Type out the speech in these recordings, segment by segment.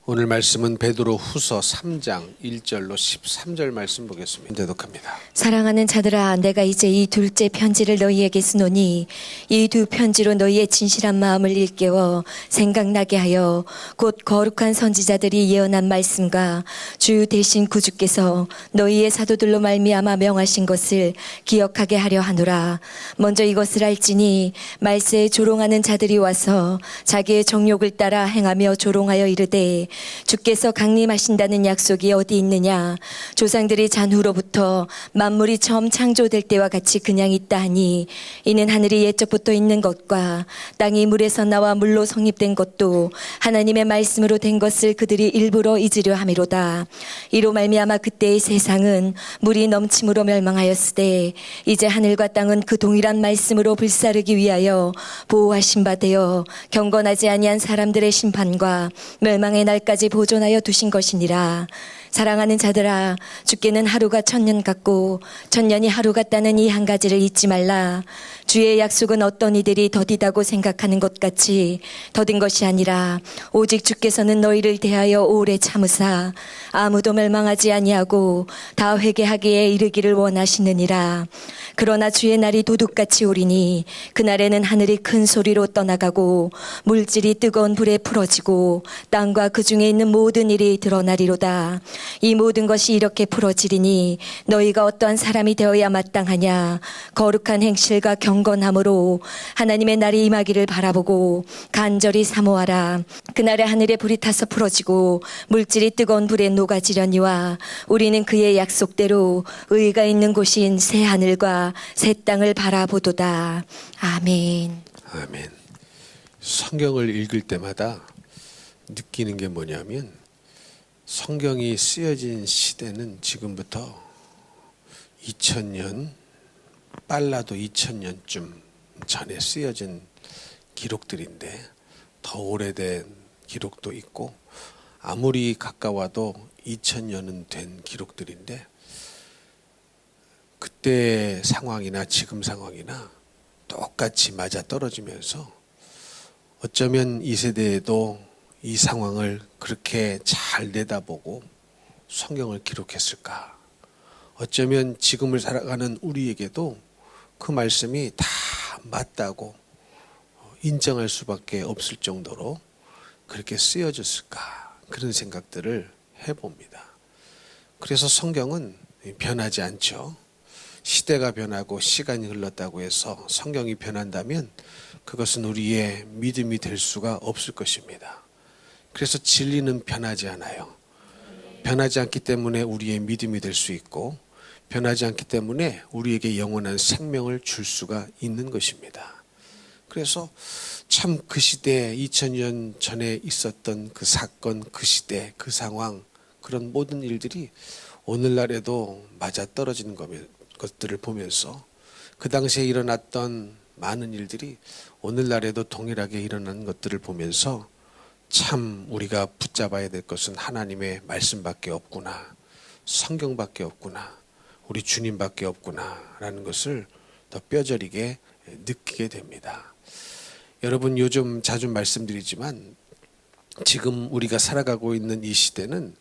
오늘 말씀은 베드로 후서 3장 1절로 13절 말씀 보겠습니다. 대독합니다. 사랑하는 자들아, 내가 이제 이 둘째 편지를 너희에게 쓰노니 이 두 편지로 너희의 진실한 마음을 일깨워 생각나게 하여 곧 거룩한 선지자들이 예언한 말씀과 주 대신 구주께서 너희의 사도들로 말미암아 명하신 것을 기억하게 하려 하노라. 먼저 이것을 알지니 말세에 조롱하는 자들이 와서 자기의 정욕을 따라 행하며 조롱하여 이르되 주께서 강림하신다는 약속이 어디 있느냐. 조상들이 잔 후로부터 만물이 처음 창조될 때와 같이 그냥 있다 하니 이는 하늘이 옛적부터 있는 것과 땅이 물에서 나와 물로 성립된 것도 하나님의 말씀으로 된 것을 그들이 일부러 잊으려 함이로다. 이로 말미암아 그때의 세상은 물이 넘침으로 멸망하였으되 이제 하늘과 땅은 그 동일한 말씀으로 불사르기 위하여 보호하신 바 되어 경건하지 아니한 사람들의 심판과 멸망의 날까지 보존하여 두신 것이니라. 사랑하는 자들아, 주께는 하루가 천년 같고 천년이 하루 같다는 이 한 가지를 잊지 말라. 주의 약속은 어떤 이들이 더디다고 생각하는 것 같이 더딘 것이 아니라 오직 주께서는 너희를 대하여 오래 참으사 아무도 멸망하지 아니하고 다 회개하기에 이르기를 원하시느니라. 그러나 주의 날이 도둑같이 오리니 그날에는 하늘이 큰 소리로 떠나가고 물질이 뜨거운 불에 풀어지고 땅과 그 중에 있는 모든 일이 드러나리로다. 이 모든 것이 이렇게 풀어지리니 너희가 어떠한 사람이 되어야 마땅하냐. 거룩한 행실과 경건함으로 하나님의 날이 임하기를 바라보고 간절히 사모하라. 그날에 하늘에 불이 타서 풀어지고 물질이 뜨거운 불에 녹아지려니와 우리는 그의 약속대로 의가 있는 곳인 새 하늘과 새 땅을 바라보도다. 아멘. 아멘. 성경을 읽을 때마다 느끼는 게 뭐냐면 성경이 쓰여진 시대는 지금부터 2000년, 빨라도 2000년쯤 전에 쓰여진 기록들인데 더 오래된 기록도 있고 아무리 가까워도 2000년은 된 기록들인데 그때 상황이나 지금 상황이나 똑같이 맞아떨어지면서 어쩌면 이 세대에도 이 상황을 그렇게 잘 내다보고 성경을 기록했을까? 어쩌면 지금을 살아가는 우리에게도 그 말씀이 다 맞다고 인정할 수밖에 없을 정도로 그렇게 쓰여졌을까? 그런 생각들을 해봅니다. 그래서 성경은 변하지 않죠. 시대가 변하고 시간이 흘렀다고 해서 성경이 변한다면 그것은 우리의 믿음이 될 수가 없을 것입니다. 그래서 진리는 변하지 않아요. 변하지 않기 때문에 우리의 믿음이 될 수 있고 변하지 않기 때문에 우리에게 영원한 생명을 줄 수가 있는 것입니다. 그래서 참 그 시대 2000년 전에 있었던 그 사건, 그 시대, 그 상황, 그런 모든 일들이 오늘날에도 맞아떨어지는 것들을 보면서 그 당시에 일어났던 많은 일들이 오늘날에도 동일하게 일어나는 것들을 보면서 참 우리가 붙잡아야 될 것은 하나님의 말씀밖에 없구나, 성경밖에 없구나, 우리 주님밖에 없구나 라는 것을 더 뼈저리게 느끼게 됩니다. 여러분, 요즘 자주 말씀드리지만 지금 우리가 살아가고 있는 이 시대는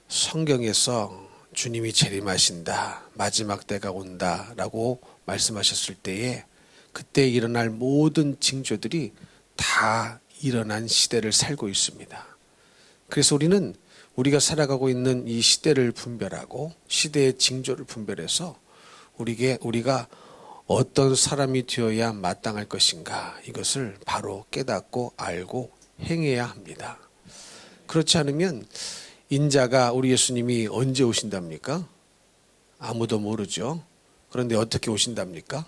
성경에서 주님이 재림하신다, 마지막 때가 온다 라고 말씀하셨을 때에 그때 일어날 모든 징조들이 다 일어난 시대를 살고 있습니다. 그래서 우리는 우리가 살아가고 있는 이 시대를 분별하고 시대의 징조를 분별해서 우리가 어떤 사람이 되어야 마땅할 것인가, 이것을 바로 깨닫고 알고 행해야 합니다. 그렇지 않으면 인자가, 우리 예수님이 언제 오신답니까? 아무도 모르죠. 그런데 어떻게 오신답니까?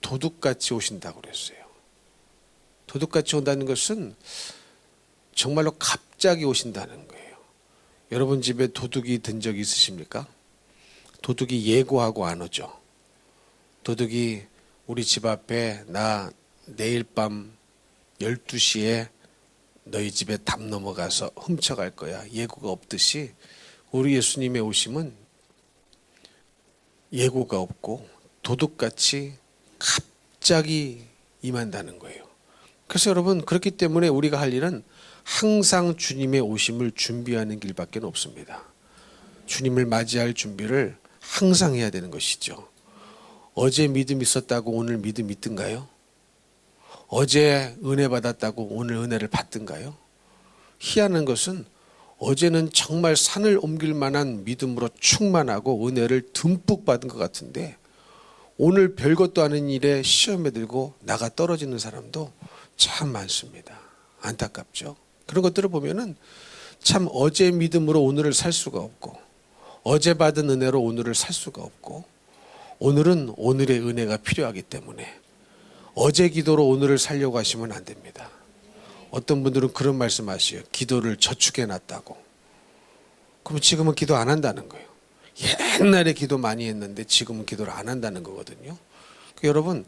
도둑같이 오신다고 그랬어요. 도둑같이 온다는 것은 정말로 갑자기 오신다는 거예요. 여러분 집에 도둑이 든 적이 있으십니까? 도둑이 예고하고 안 오죠. 도둑이 우리 집 앞에 나 내일 밤 12시에 너희 집에 담 넘어가서 훔쳐갈 거야, 예고가 없듯이 우리 예수님의 오심은 예고가 없고 도둑같이 갑자기 임한다는 거예요. 그래서 여러분, 그렇기 때문에 우리가 할 일은 항상 주님의 오심을 준비하는 길밖에 없습니다. 주님을 맞이할 준비를 항상 해야 되는 것이죠. 어제 믿음 있었다고 오늘 믿음 있든가요? 어제 은혜 받았다고 오늘 은혜를 받든가요? 희한한 것은 어제는 정말 산을 옮길 만한 믿음으로 충만하고 은혜를 듬뿍 받은 것 같은데 오늘 별것도 아닌 일에 시험에 들고 나가 떨어지는 사람도 참 많습니다. 안타깝죠. 그런 것들을 보면은 참 어제 믿음으로 오늘을 살 수가 없고 어제 받은 은혜로 오늘을 살 수가 없고 오늘은 오늘의 은혜가 필요하기 때문에 어제 기도로 오늘을 살려고 하시면 안 됩니다. 어떤 분들은 그런 말씀 하시요. 기도를 저축해 놨다고. 그럼 지금은 기도 안 한다는 거예요. 옛날에 기도 많이 했는데 지금은 기도를 안 한다는 거거든요. 여러분,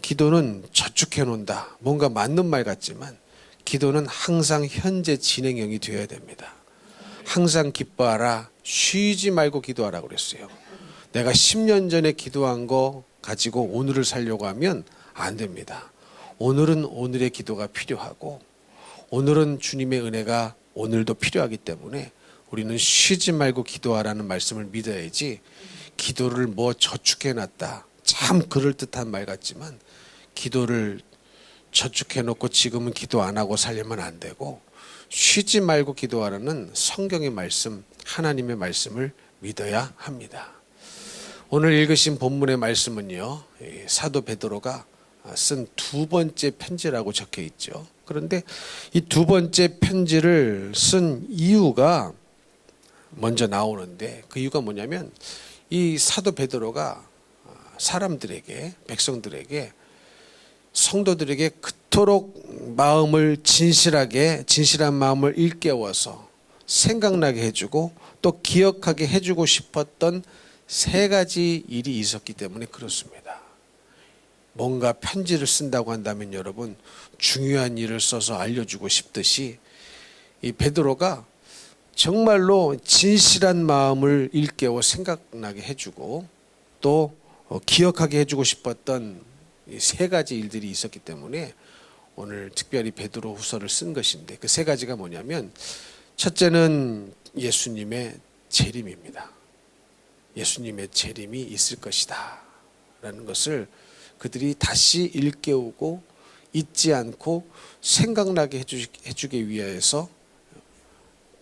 기도는 저축해 놓는다. 뭔가 맞는 말 같지만 기도는 항상 현재 진행형이 되어야 됩니다. 항상 기뻐하라. 쉬지 말고 기도하라고 그랬어요. 내가 10년 전에 기도한 거 가지고 오늘을 살려고 하면 안 됩니다. 오늘은 오늘의 기도가 필요하고 오늘은 주님의 은혜가 오늘도 필요하기 때문에 우리는 쉬지 말고 기도하라는 말씀을 믿어야지 기도를 뭐 저축해놨다. 참 그럴듯한 말 같지만 기도를 저축해놓고 지금은 기도 안 하고 살려면 안 되고 쉬지 말고 기도하라는 성경의 말씀, 하나님의 말씀을 믿어야 합니다. 오늘 읽으신 본문의 말씀은요, 사도 베드로가 쓴 두 번째 편지라고 적혀 있죠. 그런데 이 두 번째 편지를 쓴 이유가 먼저 나오는데 그 이유가 뭐냐면 이 사도 베드로가 사람들에게, 백성들에게, 성도들에게 그토록 마음을 진실한 마음을 일깨워서 생각나게 해주고 또 기억하게 해주고 싶었던 세 가지 일이 있었기 때문에 그렇습니다. 뭔가 편지를 쓴다고 한다면 여러분 중요한 일을 써서 알려주고 싶듯이 이 베드로가 정말로 진실한 마음을 일깨워 생각나게 해주고 또 기억하게 해주고 싶었던 이 세 가지 일들이 있었기 때문에 오늘 특별히 베드로 후서를 쓴 것인데 그 세 가지가 뭐냐면 첫째는 예수님의 재림입니다. 예수님의 재림이 있을 것이다 라는 것을 그들이 다시 일깨우고 잊지 않고 생각나게 해주기 위해서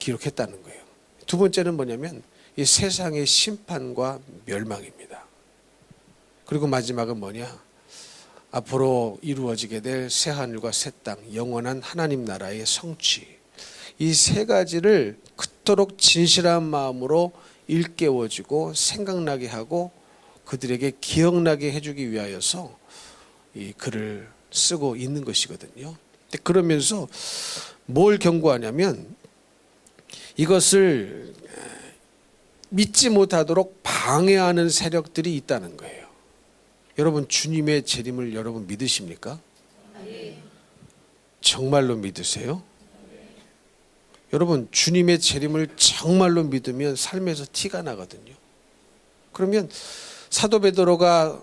기록했다는 거예요. 두 번째는 뭐냐면 이 세상의 심판과 멸망입니다. 그리고 마지막은 뭐냐? 앞으로 이루어지게 될 새하늘과 새 땅, 영원한 하나님 나라의 성취. 이 세 가지를 그토록 진실한 마음으로 일깨워주고 생각나게 하고 그들에게 기억나게 해주기 위하여서 이 글을 쓰고 있는 것이거든요. 그러면서 뭘 경고하냐면 이것을 믿지 못하도록 방해하는 세력들이 있다는 거예요. 여러분 주님의 재림을 여러분 믿으십니까? 정말로 믿으세요? 여러분 주님의 재림을 정말로 믿으면 삶에서 티가 나거든요. 그러면 사도 베드로가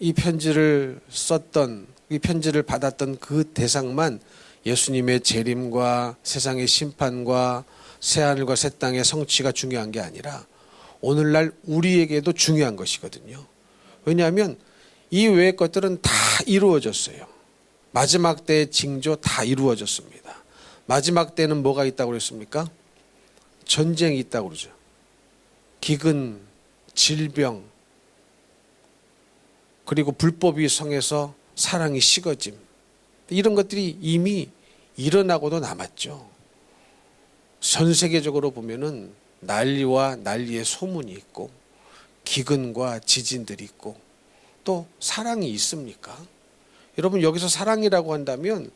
이 편지를 썼던 이 편지를 받았던 그 대상만 예수님의 재림과 세상의 심판과 새하늘과 새 땅의 성취가 중요한 게 아니라 오늘날 우리에게도 중요한 것이거든요. 왜냐하면 이 외의 것들은 다 이루어졌어요. 마지막 때의 징조 다 이루어졌습니다. 마지막 때는 뭐가 있다고 그랬습니까? 전쟁이 있다고 그러죠. 기근, 질병, 그리고 불법이 성해서 사랑이 식어짐. 이런 것들이 이미 일어나고도 남았죠. 전 세계적으로 보면은 난리와 난리의 소문이 있고 기근과 지진들이 있고 또 사랑이 있습니까? 여러분 여기서 사랑이라고 한다면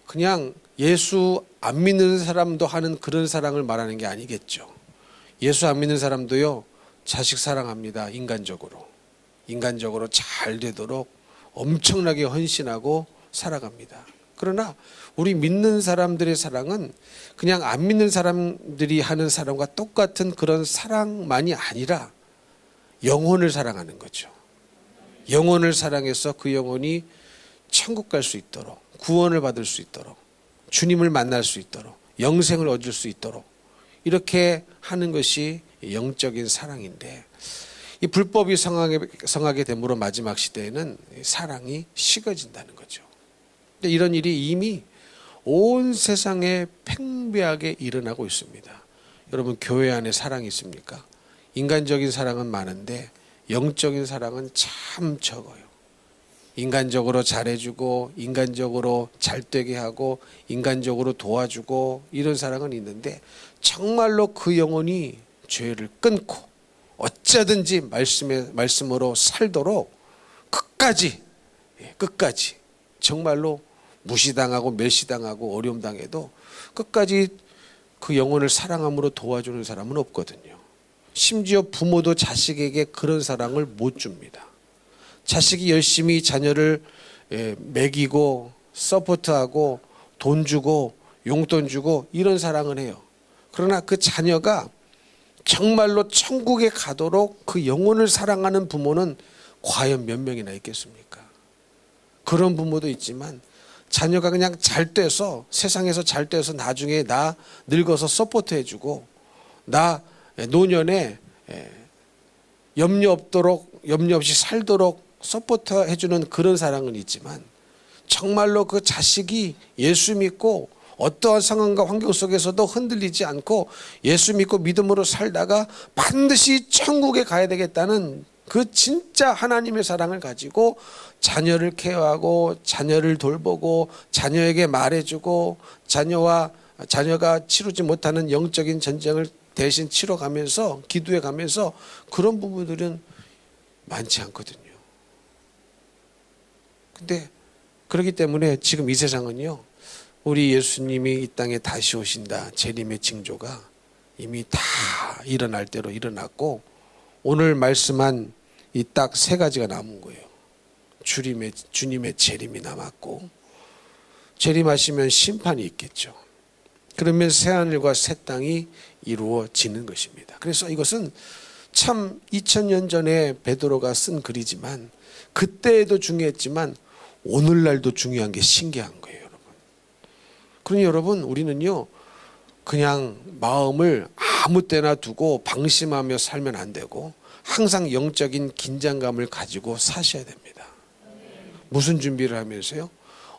그냥 예수 안 믿는 사람도 하는 그런 사랑을 말하는 게 아니겠죠. 예수 안 믿는 사람도요 자식 사랑합니다. 인간적으로 잘 되도록 엄청나게 헌신하고 살아갑니다. 그러나 우리 믿는 사람들의 사랑은 그냥 안 믿는 사람들이 하는 사랑과 똑같은 그런 사랑만이 아니라 영혼을 사랑하는 거죠. 영혼을 사랑해서 그 영혼이 천국 갈 수 있도록 구원을 받을 수 있도록 주님을 만날 수 있도록, 영생을 얻을 수 있도록 이렇게 하는 것이 영적인 사랑인데, 이 불법이 성하게 됨으로 마지막 시대에는 사랑이 식어진다는 거죠. 근데 이런 일이 이미 온 세상에 팽배하게 일어나고 있습니다. 여러분, 교회 안에 사랑이 있습니까? 인간적인 사랑은 많은데 영적인 사랑은 참 적어요. 인간적으로 잘해주고, 인간적으로 잘되게 하고, 인간적으로 도와주고, 이런 사랑은 있는데 정말로 그 영혼이 죄를 끊고 어쩌든지 말씀으로 살도록 끝까지 정말로 무시당하고 멸시당하고 어려움 당해도 끝까지 그 영혼을 사랑함으로 도와주는 사람은 없거든요. 심지어 부모도 자식에게 그런 사랑을 못 줍니다. 자식이 열심히 자녀를 먹이고 서포트하고 돈 주고 용돈 주고 이런 사랑을 해요. 그러나 그 자녀가 정말로 천국에 가도록 그 영혼을 사랑하는 부모는 과연 몇 명이나 있겠습니까? 그런 부모도 있지만 자녀가 그냥 잘 돼서, 세상에서 잘 돼서 나중에 나 늙어서 서포트 해주고, 나 노년에 염려 없이 살도록 서포트 해주는 그런 사랑은 있지만, 정말로 그 자식이 예수 믿고 어떠한 상황과 환경 속에서도 흔들리지 않고 예수 믿고 믿음으로 살다가 반드시 천국에 가야 되겠다는 그 진짜 하나님의 사랑을 가지고 자녀를 케어하고, 자녀를 돌보고, 자녀에게 말해주고, 자녀가 치르지 못하는 영적인 전쟁을 대신 치러가면서, 기도해가면서, 그런 부분들은 많지 않거든요. 근데 그렇기 때문에 지금 이 세상은요, 우리 예수님이 이 땅에 다시 오신다, 재림의 징조가 이미 다 일어날 대로 일어났고, 오늘 말씀한 이 딱 세 가지가 남은 거예요. 주님의 재림이 남았고, 재림하시면 심판이 있겠죠. 그러면 새하늘과 새 땅이 이루어지는 것입니다. 그래서 이것은 참 2000년 전에 베드로가 쓴 글이지만, 그때에도 중요했지만 오늘날도 중요한 게 신기한 거예요, 여러분. 그러니 여러분, 우리는요 그냥 마음을 아무 때나 두고 방심하며 살면 안 되고 항상 영적인 긴장감을 가지고 사셔야 됩니다. 무슨 준비를 하면서요?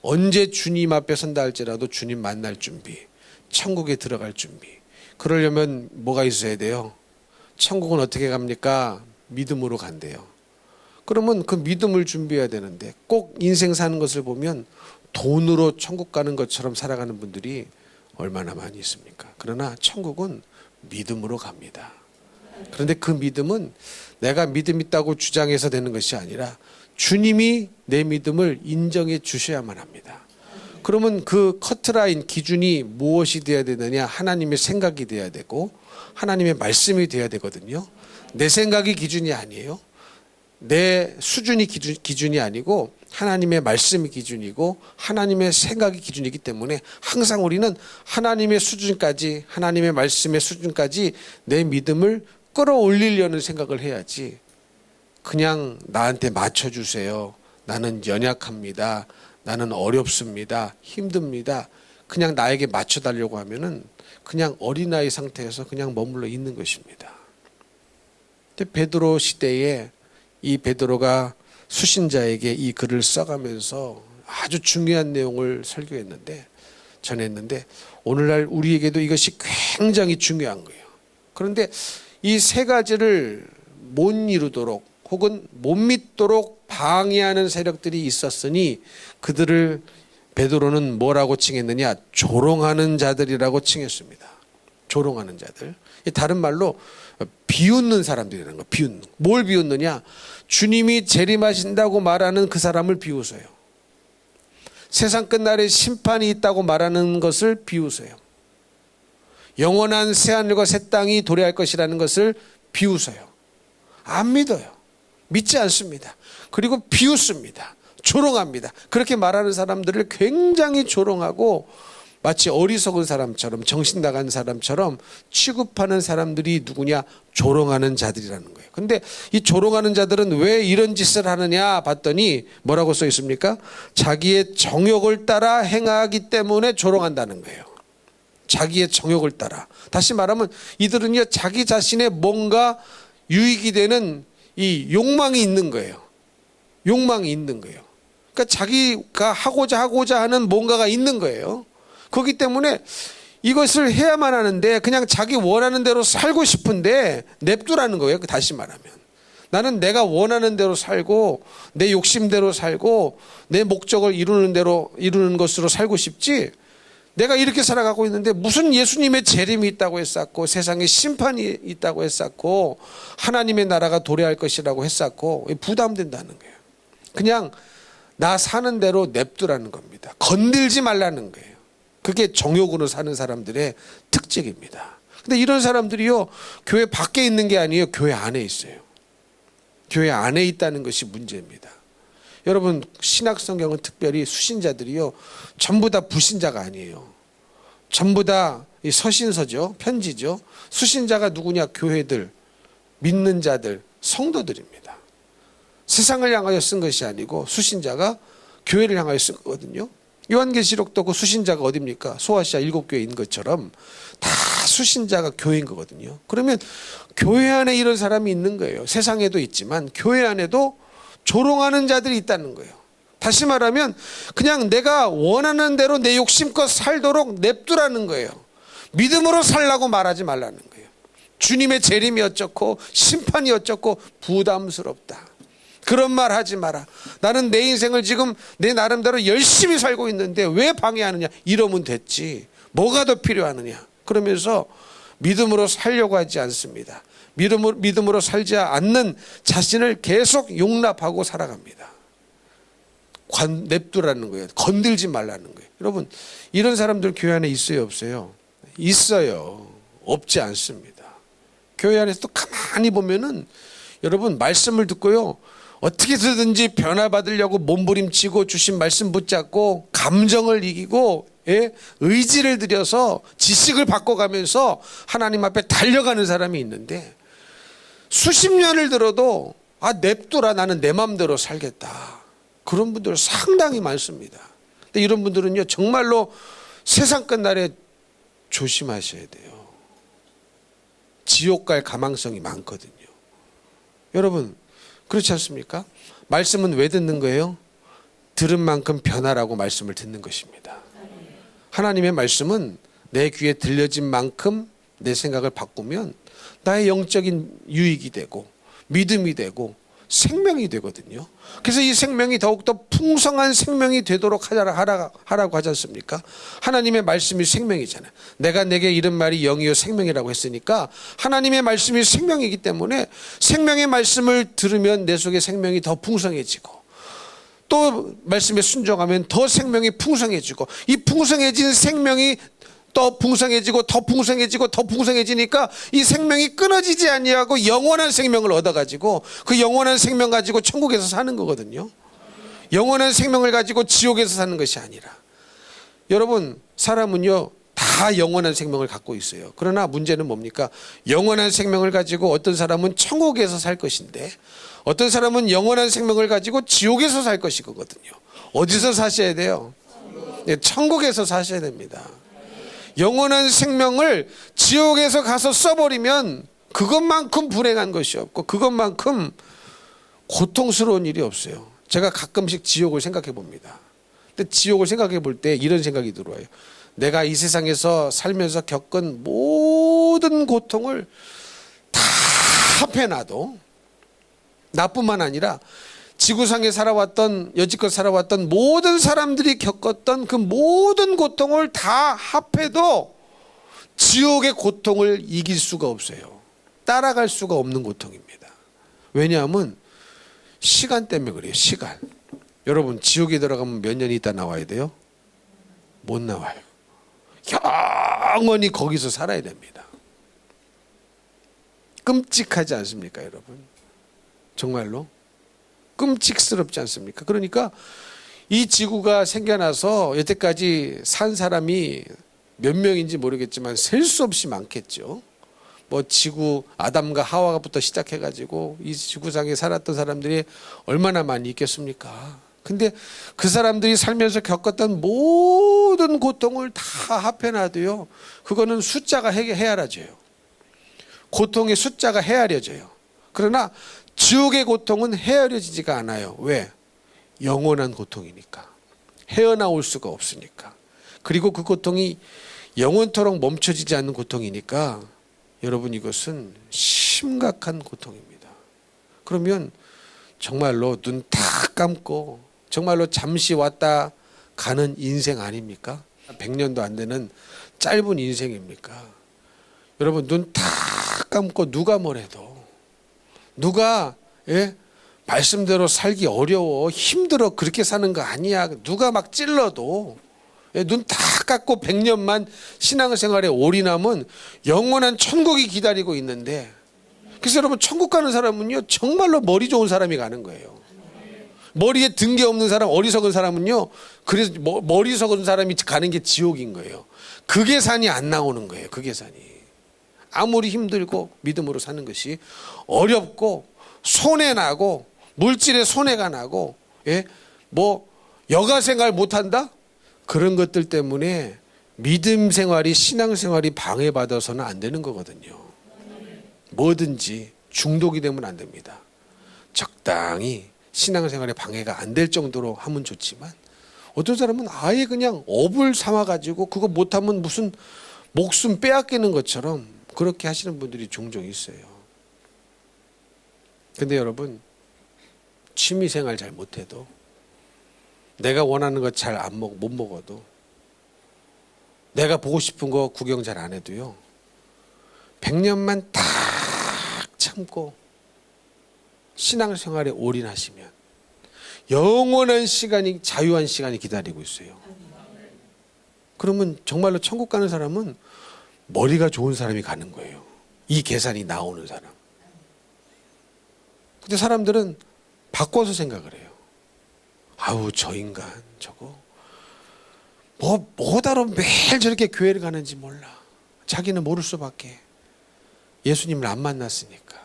언제 주님 앞에 선다 할지라도 주님 만날 준비, 천국에 들어갈 준비. 그러려면 뭐가 있어야 돼요? 천국은 어떻게 갑니까? 믿음으로 간대요. 그러면 그 믿음을 준비해야 되는데, 꼭 인생 사는 것을 보면 돈으로 천국 가는 것처럼 살아가는 분들이 얼마나 많이 있습니까? 그러나 천국은 믿음으로 갑니다. 그런데 그 믿음은 내가 믿음 있다고 주장해서 되는 것이 아니라 주님이 내 믿음을 인정해 주셔야만 합니다. 그러면 그 커트라인 기준이 무엇이 되어야 되느냐? 하나님의 생각이 되어야 되고 하나님의 말씀이 되어야 되거든요. 내 생각이 기준이 아니에요. 내 수준이 기준이 아니고 하나님의 말씀이 기준이고 하나님의 생각이 기준이기 때문에 항상 우리는 하나님의 수준까지, 하나님의 말씀의 수준까지 내 믿음을 끌어올리려는 생각을 해야지, 그냥 나한테 맞춰주세요, 나는 연약합니다, 나는 어렵습니다, 힘듭니다, 그냥 나에게 맞춰달라고 하면은 그냥 어린아이 상태에서 그냥 머물러 있는 것입니다. 근데 베드로 시대에 이 베드로가 수신자에게 이 글을 써가면서 아주 중요한 내용을 전했는데 오늘날 우리에게도 이것이 굉장히 중요한 거예요. 그런데 이 세 가지를 못 이루도록 혹은 못 믿도록 방해하는 세력들이 있었으니 그들을 베드로는 뭐라고 칭했느냐? 조롱하는 자들이라고 칭했습니다. 조롱하는 자들. 다른 말로 비웃는 사람들이라는 거. 비웃는. 뭘 비웃느냐? 주님이 재림하신다고 말하는 그 사람을 비웃어요. 세상 끝날에 심판이 있다고 말하는 것을 비웃어요. 영원한 새하늘과 새 땅이 도래할 것이라는 것을 비웃어요. 안 믿어요. 믿지 않습니다. 그리고 비웃습니다. 조롱합니다. 그렇게 말하는 사람들을 굉장히 조롱하고 마치 어리석은 사람처럼 정신 나간 사람처럼 취급하는 사람들이 누구냐? 조롱하는 자들이라는 거예요. 근데 이 조롱하는 자들은 왜 이런 짓을 하느냐 봤더니 뭐라고 써 있습니까? 자기의 정욕을 따라 행하기 때문에 조롱한다는 거예요. 자기의 정욕을 따라. 다시 말하면 이들은요, 자기 자신의 뭔가 유익이 되는 이 욕망이 있는 거예요. 욕망이 있는 거예요. 그러니까 자기가 하고자 하는 뭔가가 있는 거예요. 그렇기 때문에 이것을 해야만 하는데 그냥 자기 원하는 대로 살고 싶은데 냅두라는 거예요. 다시 말하면 나는 내가 원하는 대로 살고 내 욕심대로 살고 내 목적을 이루는 것으로 살고 싶지, 내가 이렇게 살아가고 있는데 무슨 예수님의 재림이 있다고 했었고 세상에 심판이 있다고 했었고 하나님의 나라가 도래할 것이라고 했었고 부담된다는 거예요. 그냥 나 사는 대로 냅두라는 겁니다. 건들지 말라는 거예요. 그게 정욕으로 사는 사람들의 특징입니다. 근데 이런 사람들이요, 교회 밖에 있는 게 아니에요. 교회 안에 있어요. 교회 안에 있다는 것이 문제입니다. 여러분, 신약 성경은 특별히 수신자들이요, 전부 다 불신자가 아니에요. 전부 다 서신서죠. 편지죠. 수신자가 누구냐? 교회들, 믿는 자들, 성도들입니다. 세상을 향하여 쓴 것이 아니고 수신자가 교회를 향하여 쓴 거거든요. 요한계시록도 그 수신자가 어딥니까? 소아시아 7교회에 있는 것처럼 다 수신자가 교회인 거거든요. 그러면 교회 안에 이런 사람이 있는 거예요. 세상에도 있지만 교회 안에도 조롱하는 자들이 있다는 거예요. 다시 말하면 그냥 내가 원하는 대로 내 욕심껏 살도록 냅두라는 거예요. 믿음으로 살라고 말하지 말라는 거예요. 주님의 재림이 어쩌고 심판이 어쩌고 부담스럽다. 그런 말 하지 마라. 나는 내 인생을 지금 내 나름대로 열심히 살고 있는데 왜 방해하느냐. 이러면 됐지. 뭐가 더 필요하느냐. 그러면서 믿음으로 살려고 하지 않습니다. 믿음으로 살지 않는 자신을 계속 용납하고 살아갑니다. 냅두라는 거예요. 건들지 말라는 거예요. 여러분, 이런 사람들 교회 안에 있어요, 없어요? 있어요. 없지 않습니다. 교회 안에서 또 가만히 보면은 여러분, 말씀을 듣고요, 어떻게 해서든지 변화받으려고 몸부림치고 주신 말씀 붙잡고 감정을 이기고 의지를 들여서 지식을 바꿔가면서 하나님 앞에 달려가는 사람이 있는데 수십 년을 들어도 냅두라, 나는 내 마음대로 살겠다. 그런 분들 상당히 많습니다. 근데 이런 분들은요, 정말로 세상 끝날에 조심하셔야 돼요. 지옥 갈 가망성이 많거든요. 여러분, 그렇지 않습니까? 말씀은 왜 듣는 거예요? 들은 만큼 변화라고 말씀을 듣는 것입니다. 하나님의 말씀은 내 귀에 들려진 만큼 내 생각을 바꾸면 나의 영적인 유익이 되고 믿음이 되고 생명이 되거든요. 그래서 이 생명이 더욱더 풍성한 생명이 되도록 하라고 하지 않습니까? 하나님의 말씀이 생명이잖아요. 내가 내게 이런 말이 영이요 생명이라고 했으니까 하나님의 말씀이 생명이기 때문에 생명의 말씀을 들으면 내 속에 생명이 더 풍성해지고 또 말씀에 순종하면 더 생명이 풍성해지고 이 풍성해진 생명이 더 풍성해지고 더 풍성해지고 더 풍성해지니까 이 생명이 끊어지지 아니하고 영원한 생명을 얻어가지고 그 영원한 생명 가지고 천국에서 사는 거거든요. 영원한 생명을 가지고 지옥에서 사는 것이 아니라. 여러분, 사람은요 다 영원한 생명을 갖고 있어요. 그러나 문제는 뭡니까? 영원한 생명을 가지고 어떤 사람은 천국에서 살 것인데 어떤 사람은 영원한 생명을 가지고 지옥에서 살 것이거든요. 어디서 사셔야 돼요? 천국에서 사셔야 됩니다. 영원한 생명을 지옥에서 가서 써버리면 그것만큼 불행한 것이 없고 그것만큼 고통스러운 일이 없어요. 제가 가끔씩 지옥을 생각해 봅니다. 근데 지옥을 생각해 볼 때 이런 생각이 들어와요. 내가 이 세상에서 살면서 겪은 모든 고통을 다 합해놔도 나뿐만 아니라 지구상에 살아왔던 여지껏 살아왔던 모든 사람들이 겪었던 그 모든 고통을 다 합해도 지옥의 고통을 이길 수가 없어요. 따라갈 수가 없는 고통입니다. 왜냐하면 시간 때문에 그래요. 시간. 여러분, 지옥에 들어가면 몇 년 있다 나와야 돼요? 못 나와요. 영원히 거기서 살아야 됩니다. 끔찍하지 않습니까, 여러분? 정말로 끔찍스럽지 않습니까? 그러니까 이 지구가 생겨나서 여태까지 산 사람이 몇 명인지 모르겠지만 셀 수 없이 많겠죠. 뭐 지구 아담과 하와부터 시작해가지고 이 지구상에 살았던 사람들이 얼마나 많이 있겠습니까? 근데 그 사람들이 살면서 겪었던 모든 고통을 다 합해놔도요, 그거는 숫자가 헤아려져요. 고통의 숫자가 헤아려져요. 그러나 지옥의 고통은 헤아려지지가 않아요. 왜? 영원한 고통이니까. 헤어나올 수가 없으니까. 그리고 그 고통이 영원토록 멈춰지지 않는 고통이니까 여러분, 이것은 심각한 고통입니다. 그러면 정말로 눈 딱 감고 정말로 잠시 왔다 가는 인생 아닙니까? 100년도 안 되는 짧은 인생입니까? 여러분, 눈 딱 감고 누가 뭐래도, 누가 말씀대로 살기 어려워 힘들어 그렇게 사는 거 아니야, 누가 막 찔러도 눈 다 감고 100년만 신앙생활에 올인하면 영원한 천국이 기다리고 있는데, 그래서 여러분, 천국 가는 사람은요 정말로 머리 좋은 사람이 가는 거예요. 머리에 든 게 없는 사람, 어리석은 사람은요, 그래서 머리 석은 사람이 가는 게 지옥인 거예요. 그 계산이 안 나오는 거예요. 그 계산이. 아무리 힘들고 믿음으로 사는 것이 어렵고 손해나고 물질에 손해가 나고, 뭐 여가 생활 못한다? 그런 것들 때문에 믿음 생활이, 신앙 생활이 방해받아서는 안 되는 거거든요. 뭐든지 중독이 되면 안 됩니다. 적당히 신앙생활에 방해가 안 될 정도로 하면 좋지만, 어떤 사람은 아예 그냥 업을 삼아가지고 그거 못하면 무슨 목숨 빼앗기는 것처럼 그렇게 하시는 분들이 종종 있어요. 근데 여러분, 취미생활 잘 못해도, 내가 원하는 거 잘 못 먹어도, 내가 보고 싶은 거 구경 잘 안 해도요, 100년만 딱 참고 신앙생활에 올인하시면 영원한 시간이, 자유한 시간이 기다리고 있어요. 그러면 정말로 천국 가는 사람은 머리가 좋은 사람이 가는 거예요. 이 계산이 나오는 사람. 근데 사람들은 바꿔서 생각을 해요. 아우, 저 인간 저거 뭐다로 매일 저렇게 교회를 가는지 몰라. 자기는 모를 수밖에. 예수님을 안 만났으니까,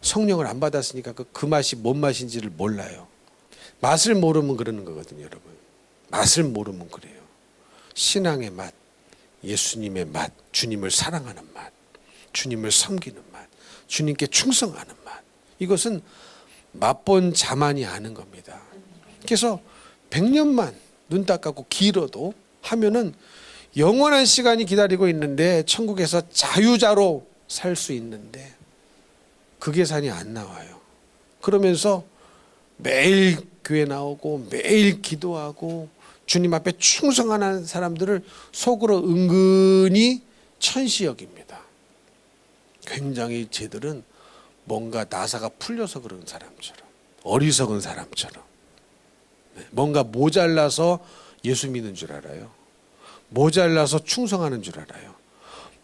성령을 안 받았으니까 그 맛이 뭔 맛인지를 몰라요. 맛을 모르면 그러는 거거든요, 여러분. 맛을 모르면 그래요. 신앙의 맛, 예수님의 맛, 주님을 사랑하는 맛, 주님을 섬기는 맛, 주님께 충성하는 맛, 이것은 맛본 자만이 아는 겁니다. 그래서 100년만 눈 딱 감고 길어도 하면은 영원한 시간이 기다리고 있는데, 천국에서 자유자로 살 수 있는데 그 계산이 안 나와요. 그러면서 매일 교회 나오고 매일 기도하고 주님 앞에 충성하는 사람들을 속으로 은근히 천시 여깁니다. 굉장히 쟤들은 뭔가 나사가 풀려서 그런 사람처럼, 어리석은 사람처럼, 뭔가 모자라서 예수 믿는 줄 알아요. 모자라서 충성하는 줄 알아요.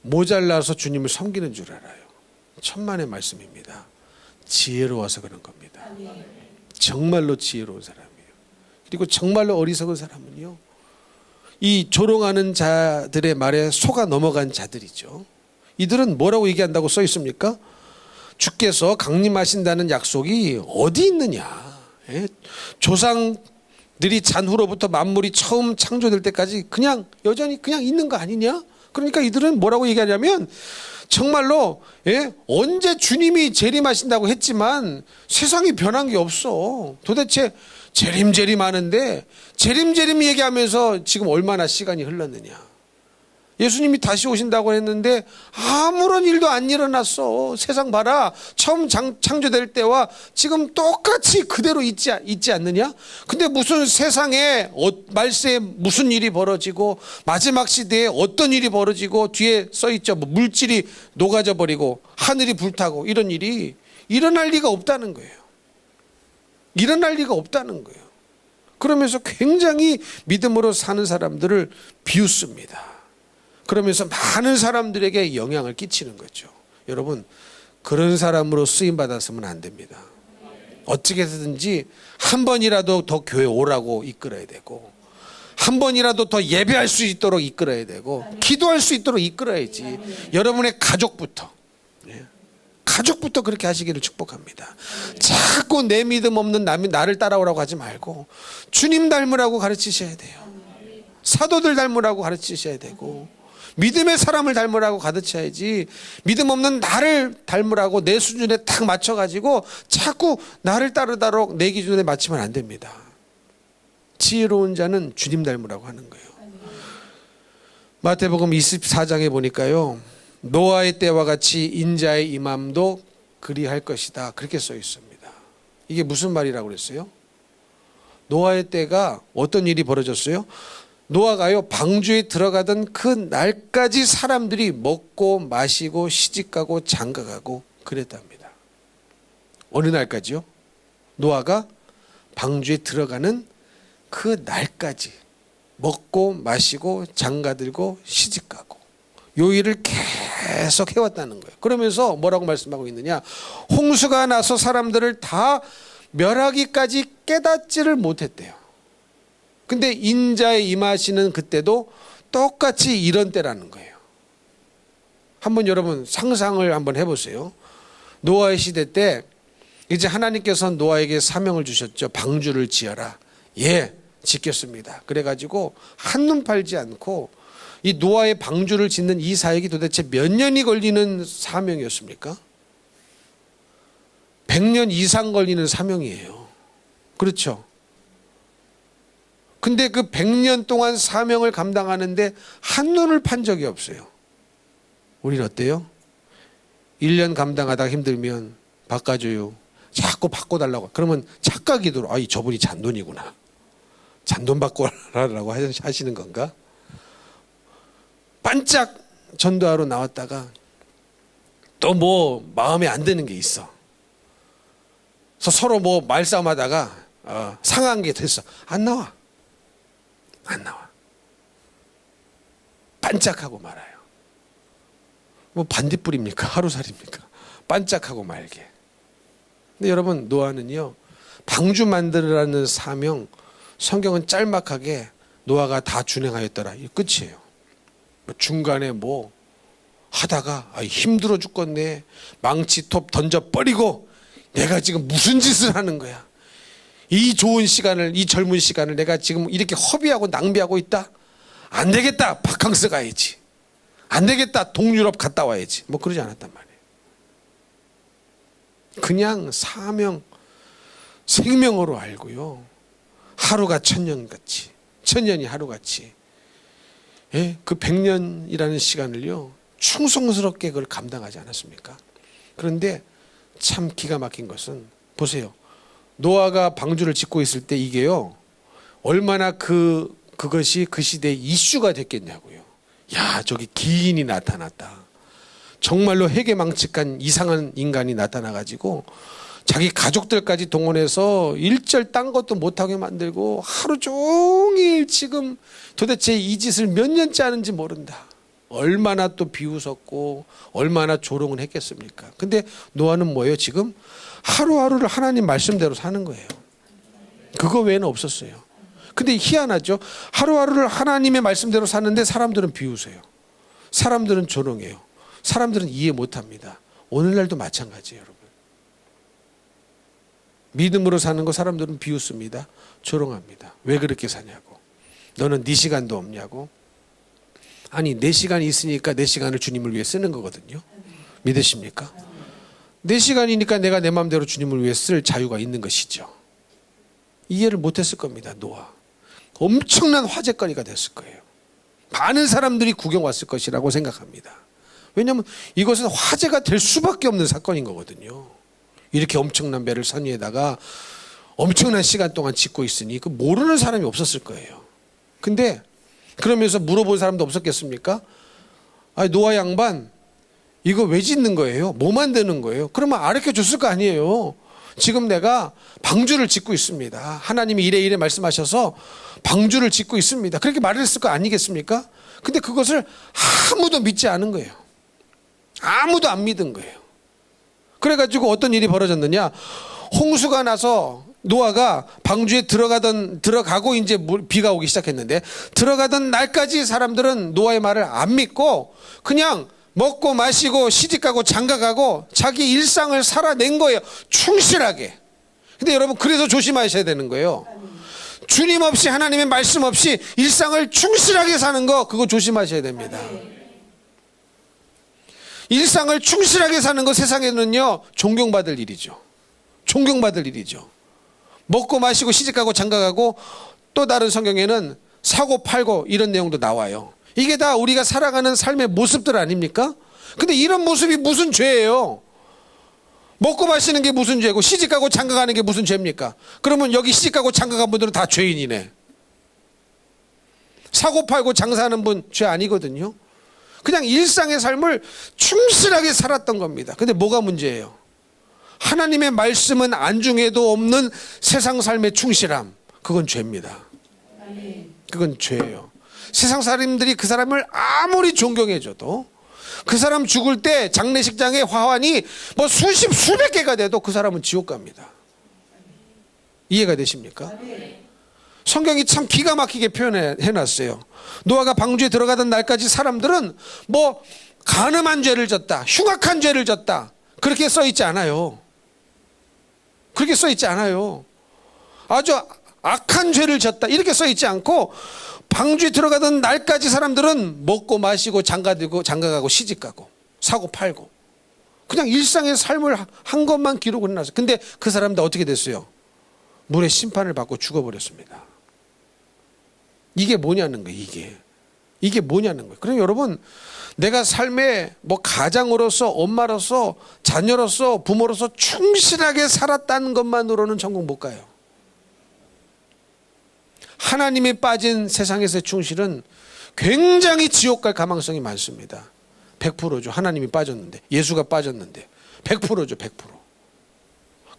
모자라서 주님을 섬기는 줄 알아요. 천만의 말씀입니다. 지혜로워서 그런 겁니다. 정말로 지혜로운 사람이에요. 그리고 정말로 어리석은 사람은요, 이 조롱하는 자들의 말에 속아 넘어간 자들이죠. 이들은 뭐라고 얘기한다고 써 있습니까? 주께서 강림하신다는 약속이 어디 있느냐. 조상들이 잔후로부터 만물이 처음 창조될 때까지 그냥 여전히 그냥 있는 거 아니냐? 그러니까 이들은 뭐라고 얘기하냐면, 정말로 언제 주님이 재림하신다고 했지만 세상이 변한 게 없어. 도대체 재림하는데 재림 얘기하면서 지금 얼마나 시간이 흘렀느냐. 예수님이 다시 오신다고 했는데 아무런 일도 안 일어났어. 세상 봐라. 처음 창조될 때와 지금 똑같이 그대로 있지 않느냐? 근데 무슨 세상에 말세에 무슨 일이 벌어지고 마지막 시대에 어떤 일이 벌어지고 뒤에 써있죠. 뭐 물질이 녹아져 버리고 하늘이 불타고 이런 일이 일어날 리가 없다는 거예요. 일어날 리가 없다는 거예요. 그러면서 굉장히 믿음으로 사는 사람들을 비웃습니다. 그러면서 많은 사람들에게 영향을 끼치는 거죠. 여러분, 그런 사람으로 쓰임 받았으면 안 됩니다. 어떻게 해서든지 한 번이라도 더 교회 오라고 이끌어야 되고, 한 번이라도 더 예배할 수 있도록 이끌어야 되고, 기도할 수 있도록 이끌어야지. 여러분의 가족부터, 가족부터 그렇게 하시기를 축복합니다. 자꾸 내 믿음 없는 남이 나를 따라오라고 하지 말고 주님 닮으라고 가르치셔야 돼요. 사도들 닮으라고 가르치셔야 되고, 믿음의 사람을 닮으라고 가르쳐야지, 믿음 없는 나를 닮으라고 내 수준에 딱 맞춰가지고 자꾸 나를 따르도록 내 기준에 맞추면 안 됩니다. 지혜로운 자는 주님 닮으라고 하는 거예요. 마태복음 24장에 보니까요, 노아의 때와 같이 인자의 임함도 그리할 것이다, 그렇게 써 있습니다. 이게 무슨 말이라고 그랬어요? 노아의 때가 어떤 일이 벌어졌어요? 노아가요, 방주에 들어가던 그 날까지 사람들이 먹고 마시고 시집가고 장가가고 그랬답니다. 어느 날까지요? 노아가 방주에 들어가는 그 날까지 먹고 마시고 장가들고 시집가고 요 일을 계속 해왔다는 거예요. 그러면서 뭐라고 말씀하고 있느냐? 홍수가 나서 사람들을 다 멸하기까지 깨닫지를 못했대요. 근데 인자에 임하시는 그때도 똑같이 이런 때라는 거예요. 한번 여러분 상상을 한번 해보세요. 노아의 시대 때 이제 하나님께서 노아에게 사명을 주셨죠. 방주를 지어라. 예, 짓겠습니다. 그래가지고 한눈 팔지 않고, 이 노아의 방주를 짓는 이 사역이 도대체 몇 년이 걸리는 사명이었습니까? 100년 이상 걸리는 사명이에요. 그렇죠? 근데 그 100년 동안 사명을 감당하는데 한눈을 판 적이 없어요. 우린 어때요? 1년 감당하다가 힘들면 바꿔줘요. 자꾸 바꿔달라고. 그러면 착각이 들어. 아, 저분이 잔돈이구나. 잔돈 바꿔라라고 하시는 건가? 반짝 전도하러 나왔다가 또 뭐 마음에 안 드는 게 있어. 그래서 서로 뭐 말싸움하다가 상한 게 됐어. 안 나와. 안 나와. 반짝하고 말아요. 뭐 반딧불입니까? 하루살입니까? 반짝하고 말게. 근데 여러분, 노아는요, 방주 만들라는 사명, 성경은 짤막하게 노아가 다 준행하였더라, 이 끝이에요. 중간에 뭐 하다가 힘들어 죽겠네, 망치톱 던져버리고 내가 지금 무슨 짓을 하는 거야, 이 좋은 시간을, 이 젊은 시간을 내가 지금 이렇게 허비하고 낭비하고 있다, 안 되겠다, 바캉스 가야지, 안 되겠다, 동유럽 갔다 와야지, 뭐 그러지 않았단 말이에요. 그냥 사명, 생명으로 알고요, 하루가 천년같이, 천년이 하루같이, 예? 그 100년이라는 시간을요 충성스럽게 그걸 감당하지 않았습니까? 그런데 참 기가 막힌 것은, 보세요, 노아가 방주를 짓고 있을 때 이게요 얼마나 그것이 그 시대에 이슈가 됐겠냐고요. 야, 저기 기인이 나타났다, 정말로 해괴망측한 이상한 인간이 나타나가지고 자기 가족들까지 동원해서 일절 딴 것도 못하게 만들고 하루 종일 지금 도대체 이 짓을 몇 년째 하는지 모른다. 얼마나 또 비웃었고 얼마나 조롱을 했겠습니까? 근데 노아는 뭐예요? 지금 하루하루를 하나님 말씀대로 사는 거예요. 그거 외에는 없었어요. 근데 희한하죠? 하루하루를 하나님의 말씀대로 사는데 사람들은 비웃어요. 사람들은 조롱해요. 사람들은 이해 못합니다. 오늘날도 마찬가지예요, 여러분. 믿음으로 사는 거 사람들은 비웃습니다. 조롱합니다. 왜 그렇게 사냐고. 너는 네 시간도 없냐고. 아니, 내 시간이 있으니까 내 시간을 주님을 위해 쓰는 거거든요. 믿으십니까? 내 시간이니까 내가 내 마음대로 주님을 위해 쓸 자유가 있는 것이죠. 이해를 못했을 겁니다. 노아. 엄청난 화제거리가 됐을 거예요. 많은 사람들이 구경 왔을 것이라고 생각합니다. 왜냐하면 이것은 화제가 될 수밖에 없는 사건인 거거든요. 이렇게 엄청난 배를 산 위에다가 엄청난 시간 동안 짓고 있으니 그 모르는 사람이 없었을 거예요. 근데 그러면서 물어본 사람도 없었겠습니까? 아니, 노아 양반 이거 왜 짓는 거예요? 뭐 만드는 거예요? 그러면 가르쳐 줬을 거 아니에요. 지금 내가 방주를 짓고 있습니다. 하나님이 이래 말씀하셔서 방주를 짓고 있습니다. 그렇게 말을 했을 거 아니겠습니까? 근데 그것을 아무도 믿지 않은 거예요. 아무도 안 믿은 거예요. 그래가지고 어떤 일이 벌어졌느냐, 홍수가 나서 노아가 방주에 들어가고 이제 비가 오기 시작했는데, 들어가던 날까지 사람들은 노아의 말을 안 믿고 그냥 먹고 마시고 시집가고 장가가고 자기 일상을 살아낸 거예요. 충실하게. 근데 여러분, 그래서 조심하셔야 되는 거예요. 주님 없이, 하나님의 말씀 없이 일상을 충실하게 사는 거, 그거 조심하셔야 됩니다. 일상을 충실하게 사는 거 세상에는요, 존경받을 일이죠. 존경받을 일이죠. 먹고 마시고 시집가고 장가가고, 또 다른 성경에는 사고 팔고 이런 내용도 나와요. 이게 다 우리가 살아가는 삶의 모습들 아닙니까? 근데 이런 모습이 무슨 죄예요? 먹고 마시는 게 무슨 죄고 시집가고 장가가는 게 무슨 죄입니까? 그러면 여기 시집가고 장가간 분들은 다 죄인이네. 사고 팔고 장사하는 분 죄 아니거든요. 그냥 일상의 삶을 충실하게 살았던 겁니다. 근데 뭐가 문제예요? 하나님의 말씀은 안중에도 없는 세상 삶의 충실함, 그건 죄입니다. 그건 죄예요. 세상 사람들이 그 사람을 아무리 존경해줘도, 그 사람 죽을 때 장례식장에 화환이 뭐 수십 수백 개가 돼도 그 사람은 지옥 갑니다. 이해가 되십니까? 성경이 참 기가 막히게 표현해놨어요. 노아가 방주에 들어가던 날까지 사람들은 뭐 간음한 죄를 졌다, 흉악한 죄를 졌다, 그렇게 써있지 않아요. 그렇게 써있지 않아요. 아주 악한 죄를 졌다, 이렇게 써있지 않고, 방주에 들어가던 날까지 사람들은 먹고 마시고 장가가고 시집가고 사고 팔고 그냥 일상의 삶을 한 것만 기록을 해놨어요. 근데 그 사람들 어떻게 됐어요? 물의 심판을 받고 죽어버렸습니다. 이게 뭐냐는 거예요. 이게 뭐냐는 거예요. 그럼 여러분, 내가 삶에 뭐 가장으로서, 엄마로서, 자녀로서, 부모로서 충실하게 살았다는 것만으로는 천국 못 가요. 하나님에 빠진 세상에서의 충실은 굉장히 지옥 갈 가망성이 많습니다. 100%죠. 하나님이 빠졌는데, 예수가 빠졌는데 100%죠. 100%.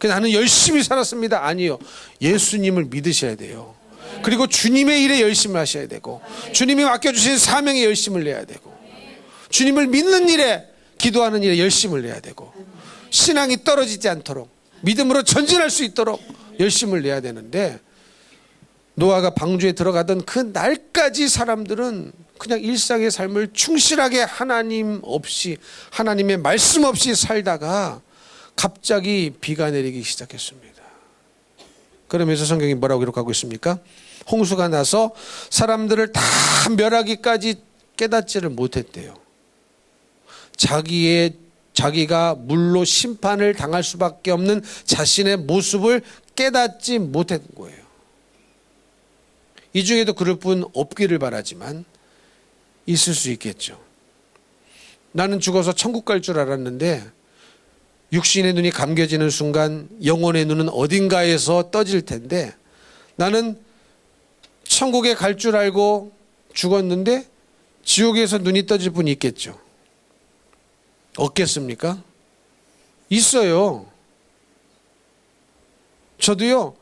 나는 열심히 살았습니다. 아니요. 예수님을 믿으셔야 돼요. 그리고 주님의 일에 열심히 하셔야 되고, 주님이 맡겨주신 사명에 열심을 내야 되고, 주님을 믿는 일에, 기도하는 일에 열심을 내야 되고, 신앙이 떨어지지 않도록 믿음으로 전진할 수 있도록 열심을 내야 되는데, 노아가 방주에 들어가던 그 날까지 사람들은 그냥 일상의 삶을 충실하게 하나님 없이, 하나님의 말씀 없이 살다가 갑자기 비가 내리기 시작했습니다. 그러면서 성경이 뭐라고 기록하고 있습니까? 홍수가 나서 사람들을 다 멸하기까지 깨닫지를 못했대요. 자기가 물로 심판을 당할 수밖에 없는 자신의 모습을 깨닫지 못한 거예요. 이 중에도 그럴 분 없기를 바라지만 있을 수 있겠죠. 나는 죽어서 천국 갈 줄 알았는데 육신의 눈이 감겨지는 순간 영혼의 눈은 어딘가에서 떠질 텐데, 나는 천국에 갈 줄 알고 죽었는데 지옥에서 눈이 떠질 분이 있겠죠. 없겠습니까? 있어요. 저도요.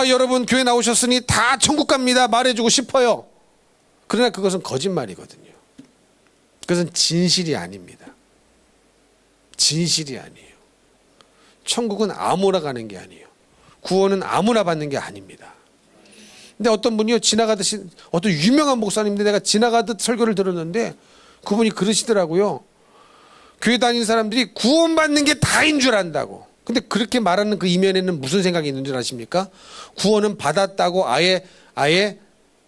여러분 교회 나오셨으니 다 천국 갑니다 말해주고 싶어요. 그러나 그것은 거짓말이거든요. 그것은 진실이 아닙니다. 진실이 아니에요. 천국은 아무나 가는 게 아니에요. 구원은 아무나 받는 게 아닙니다. 근데 어떤 분이요, 지나가듯이, 어떤 유명한 목사님인데 내가 지나가듯 설교를 들었는데 그분이 그러시더라고요. 교회 다니는 사람들이 구원받는 게 다인 줄 안다고. 근데 그렇게 말하는 그 이면에는 무슨 생각이 있는 줄 아십니까? 구원은 받았다고 아예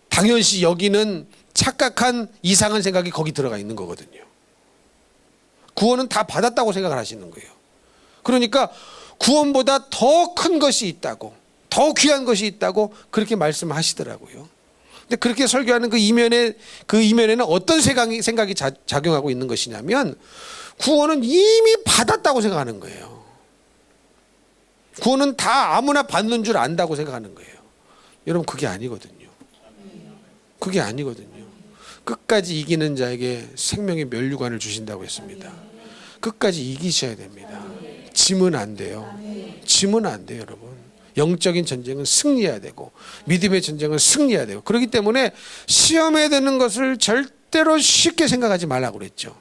당연시 여기는 착각한 이상한 생각이 거기 들어가 있는 거거든요. 구원은 다 받았다고 생각을 하시는 거예요. 그러니까 구원보다 더 큰 것이 있다고, 더 귀한 것이 있다고 그렇게 말씀하시더라고요. 근데 그렇게 설교하는 그 이면에는 어떤 생각이 작용하고 있는 것이냐면, 구원은 이미 받았다고 생각하는 거예요. 구원은 다 아무나 받는 줄 안다고 생각하는 거예요. 여러분, 그게 아니거든요. 그게 아니거든요. 끝까지 이기는 자에게 생명의 면류관을 주신다고 했습니다. 끝까지 이기셔야 됩니다. 지면 안 돼요. 지면 안 돼요, 여러분. 영적인 전쟁은 승리해야 되고, 믿음의 전쟁은 승리해야 되고, 그렇기 때문에 시험에 드는 것을 절대로 쉽게 생각하지 말라고 그랬죠.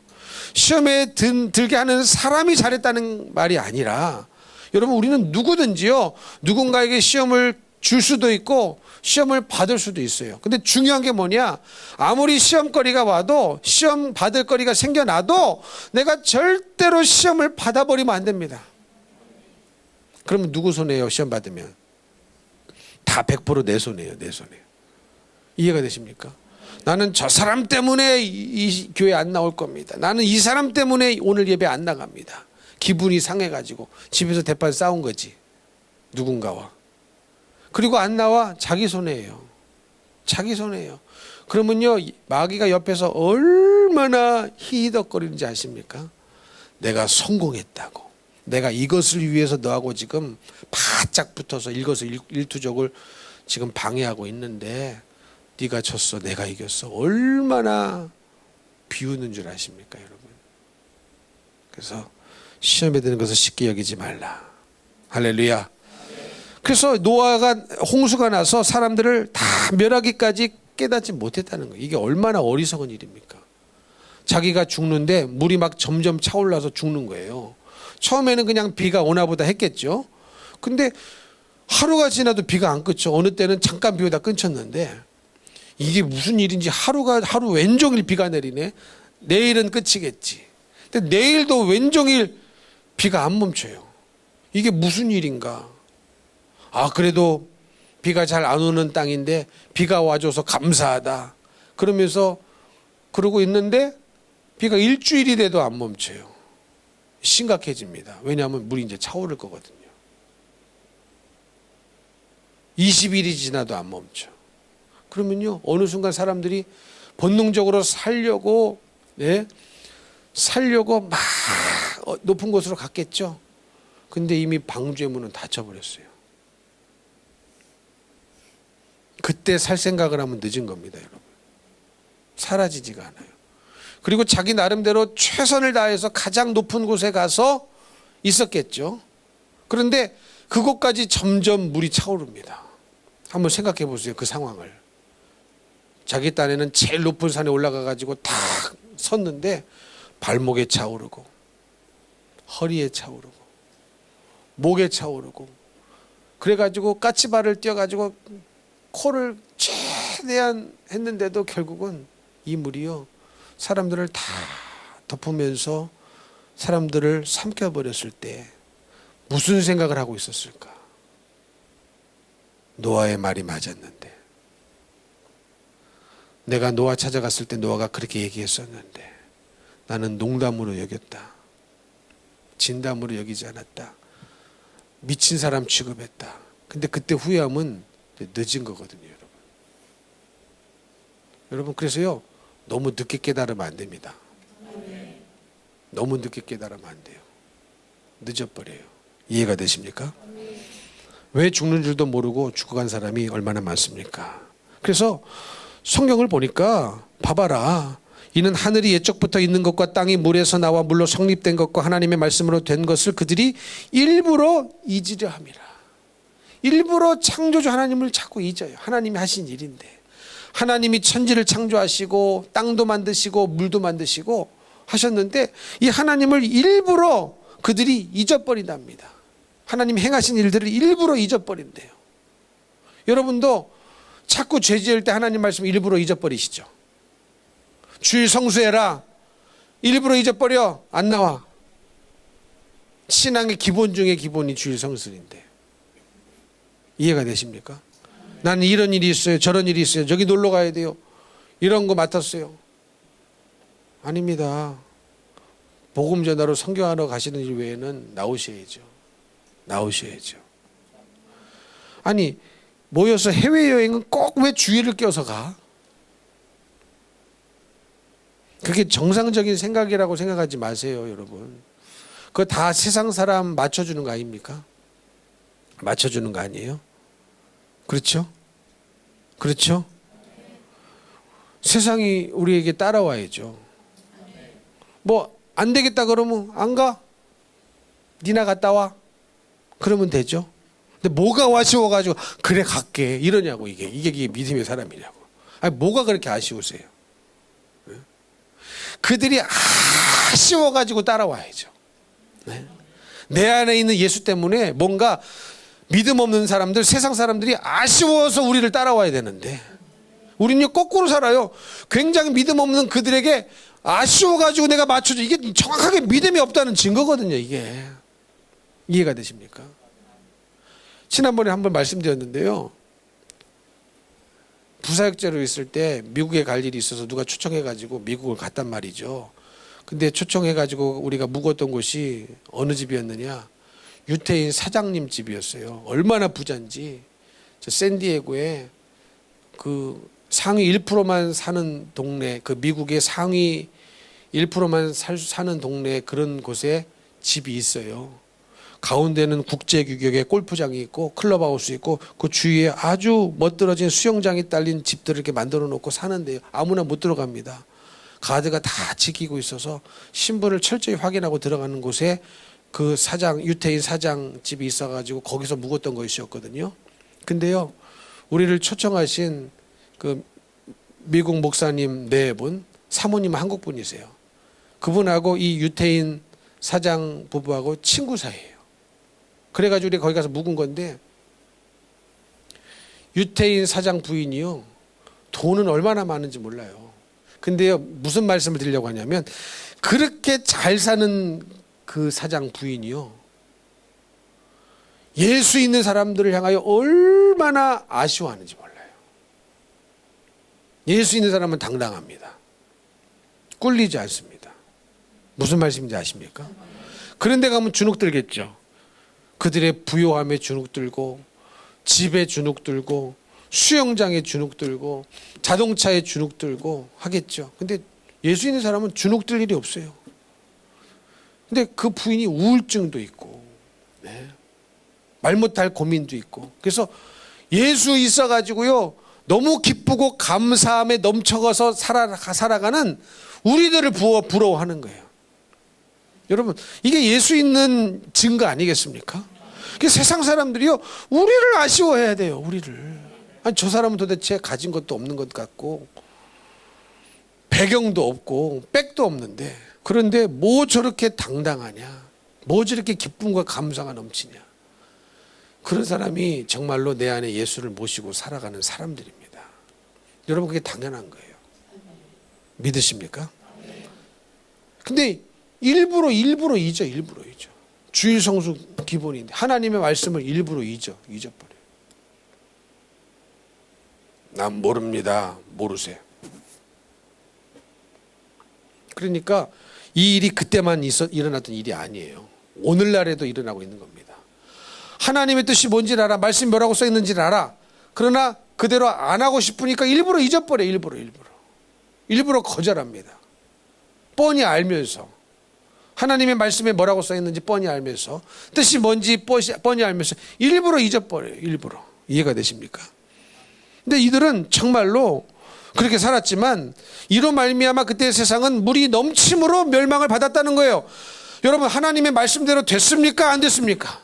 시험에 들게 하는 사람이 잘했다는 말이 아니라 여러분, 우리는 누구든지요, 누군가에게 시험을 줄 수도 있고 시험을 받을 수도 있어요. 근데 중요한 게 뭐냐, 아무리 시험거리가 와도, 시험 받을 거리가 생겨나도 내가 절대로 시험을 받아버리면 안 됩니다. 그러면 누구 손해예요? 시험 받으면 다 100% 내 손해예요. 내 손해. 이해가 되십니까? 나는 저 사람 때문에 이 교회 안 나올 겁니다. 나는 이 사람 때문에 오늘 예배 안 나갑니다. 기분이 상해가지고 집에서 대판 싸운 거지, 누군가와. 그리고 안 나와, 자기 손해예요. 자기 손해예요. 그러면요, 마귀가 옆에서 얼마나 히덕거리는지 아십니까? 내가 성공했다고, 내가 이것을 위해서 너하고 지금 바짝 붙어서 일거수일투족을 지금 방해하고 있는데 네가 졌어, 내가 이겼어. 얼마나 비우는 줄 아십니까, 여러분? 그래서 시험에 드는 것을 쉽게 여기지 말라. 할렐루야. 그래서 노아가, 홍수가 나서 사람들을 다 멸하기까지 깨닫지 못했다는 거예요. 이게 얼마나 어리석은 일입니까? 자기가 죽는데 물이 막 점점 차올라서 죽는 거예요. 처음에는 그냥 비가 오나 보다 했겠죠. 근데 하루가 지나도 비가 안 끊죠. 어느 때는 잠깐 비 오다 끊쳤는데, 이게 무슨 일인지 하루 왼종일 비가 내리네. 내일은 끝이겠지. 근데 내일도 왼종일 비가 안 멈춰요. 이게 무슨 일인가? 아, 그래도 비가 잘 안 오는 땅인데 비가 와줘서 감사하다 그러면서 그러고 있는데 비가 일주일이 돼도 안 멈춰요. 심각해집니다. 왜냐하면 물이 이제 차오를 거거든요. 20일이 지나도 안 멈춰. 그러면요, 어느 순간 사람들이 본능적으로 살려고 막 높은 곳으로 갔겠죠. 근데 이미 방주의 문은 닫혀버렸어요. 그때 살 생각을 하면 늦은 겁니다, 여러분. 사라지지가 않아요. 그리고 자기 나름대로 최선을 다해서 가장 높은 곳에 가서 있었겠죠. 그런데 그곳까지 점점 물이 차오릅니다. 한번 생각해 보세요, 그 상황을. 자기 딴에는 제일 높은 산에 올라가 가지고 탁 섰는데 발목에 차오르고 허리에 차오르고 목에 차오르고, 그래가지고 까치발을 띄어가지고 코를 최대한 했는데도 결국은 이 물이요, 사람들을 다 덮으면서 사람들을 삼켜버렸을 때 무슨 생각을 하고 있었을까? 노아의 말이 맞았는데, 내가 노아 찾아갔을 때 노아가 그렇게 얘기했었는데 나는 농담으로 여겼다. 진담으로 여기지 않았다. 미친 사람 취급했다. 근데 그때 후회하면 늦은 거거든요, 여러분. 여러분, 그래서요, 너무 늦게 깨달으면 안 됩니다. 너무 늦게 깨달으면 안 돼요. 늦어버려요. 이해가 되십니까? 왜 죽는 줄도 모르고 죽어간 사람이 얼마나 많습니까? 그래서 성경을 보니까 봐봐라, 이는 하늘이 옛적부터 있는 것과 땅이 물에서 나와 물로 성립된 것과 하나님의 말씀으로 된 것을 그들이 일부러 잊으려 함이라. 일부러 창조주 하나님을 자꾸 잊어요. 하나님이 하신 일인데, 하나님이 천지를 창조하시고 땅도 만드시고 물도 만드시고 하셨는데 이 하나님을 일부러 그들이 잊어버린답니다. 하나님 행하신 일들을 일부러 잊어버린대요. 여러분도 자꾸 죄 지을 때 하나님 말씀 일부러 잊어버리시죠? 주일 성수해라, 일부러 잊어버려, 안 나와. 신앙의 기본 중에 기본이 주일 성수인데, 이해가 되십니까? 나는 이런 일이 있어요, 저런 일이 있어요, 저기 놀러 가야 돼요, 이런 거 맡았어요. 아닙니다. 복음 전하러 선교하러 가시는 일 외에는 나오셔야죠. 나오셔야죠. 아니, 모여서 해외여행은 꼭 왜 주일을 껴서 가? 그게 정상적인 생각이라고 생각하지 마세요, 여러분. 그거 다 세상 사람 맞춰주는 거 아닙니까? 맞춰주는 거 아니에요? 그렇죠? 그렇죠? 세상이 우리에게 따라와야죠. 뭐 안 되겠다 그러면 안 가? 니나 갔다 와? 그러면 되죠. 근데 뭐가 아쉬워가지고 그래 갈게 이러냐고. 이게 믿음의 사람이냐고. 아니, 뭐가 그렇게 아쉬우세요? 그들이 아쉬워가지고 따라와야죠. 네? 내 안에 있는 예수 때문에 뭔가 믿음 없는 사람들, 세상 사람들이 아쉬워서 우리를 따라와야 되는데 우리는 거꾸로 살아요. 굉장히 믿음 없는 그들에게 아쉬워가지고 내가 맞춰줘. 이게 정확하게 믿음이 없다는 증거거든요. 이게 이해가 되십니까? 지난번에 한번 말씀드렸는데요. 부사역자로 있을 때 미국에 갈 일이 있어서 누가 초청해가지고 미국을 갔단 말이죠. 근데 초청해가지고 우리가 묵었던 곳이 어느 집이었느냐? 유태인 사장님 집이었어요. 얼마나 부자인지. 저 샌디에고에 그 상위 1%만 사는 동네, 그 미국의 상위 1%만 사는 동네 그런 곳에 집이 있어요. 가운데는 국제 규격의 골프장이 있고 클럽하우스 있고 그 주위에 아주 멋들어진 수영장이 딸린 집들을 이렇게 만들어 놓고 사는데요. 아무나 못 들어갑니다. 가드가 다 지키고 있어서 신분을 철저히 확인하고 들어가는 곳에 그 사장, 유태인 사장 집이 있어가지고 거기서 묵었던 것이었거든요. 근데요, 우리를 초청하신 그 미국 목사님 네 분, 사모님은 한국 분이세요. 그분하고 이 유태인 사장 부부하고 친구 사이예요. 그래가지고 우리 거기 가서 묵은 건데 유태인 사장 부인이요, 돈은 얼마나 많은지 몰라요. 근데요, 무슨 말씀을 드리려고 하냐면 그렇게 잘 사는 그 사장 부인이요, 예수 있는 사람들을 향하여 얼마나 아쉬워하는지 몰라요. 예수 있는 사람은 당당합니다. 꿀리지 않습니다. 무슨 말씀인지 아십니까? 그런 데 가면 주눅 들겠죠. 그들의 부요함에 주눅 들고 집에 주눅 들고 수영장에 주눅 들고 자동차에 주눅 들고 하겠죠. 근데 예수 있는 사람은 주눅 들 일이 없어요. 근데 그 부인이 우울증도 있고, 네, 말 못할 고민도 있고, 그래서 예수 있어가지고요 너무 기쁘고 감사함에 넘쳐가서 살아가는 우리들을 부러워하는 거예요. 여러분, 이게 예수 있는 증거 아니겠습니까? 세상 사람들이요 우리를 아쉬워해야 돼요. 우리를. 아니, 저 사람은 도대체 가진 것도 없는 것 같고 배경도 없고 백도 없는데, 그런데 뭐 저렇게 당당하냐, 뭐 저렇게 기쁨과 감사가 넘치냐. 그런 사람이 정말로 내 안에 예수를 모시고 살아가는 사람들입니다. 여러분, 그게 당연한 거예요. 믿으십니까? 근데 일부러 잊어. 주일 성수 기본인데 하나님의 말씀을 일부러 잊어버려요. 난 모릅니다. 모르세요. 그러니까 이 일이 그때만 일어났던 일이 아니에요. 오늘날에도 일어나고 있는 겁니다. 하나님의 뜻이 뭔지를 알아. 말씀 뭐라고 써있는지를 알아. 그러나 그대로 안 하고 싶으니까 일부러 잊어버려요. 일부러 거절합니다. 뻔히 알면서, 하나님의 말씀에 뭐라고 써있는지 뻔히 알면서, 뜻이 뭔지 뻔히 알면서 일부러 잊어버려요. 일부러. 이해가 되십니까? 근데 이들은 정말로 그렇게 살았지만 이로 말미암아 그때의 세상은 물이 넘침으로 멸망을 받았다는 거예요. 여러분, 하나님의 말씀대로 됐습니까? 안 됐습니까?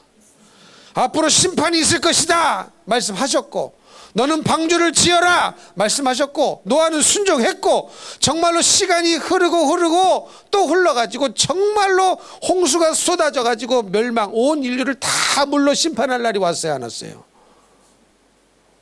앞으로 심판이 있을 것이다 말씀하셨고, 너는 방주를 지어라 말씀하셨고, 노아는 순종했고, 정말로 시간이 흐르고 또 흘러가지고 정말로 홍수가 쏟아져가지고 멸망, 온 인류를 다 물로 심판할 날이 왔어요, 안 왔어요?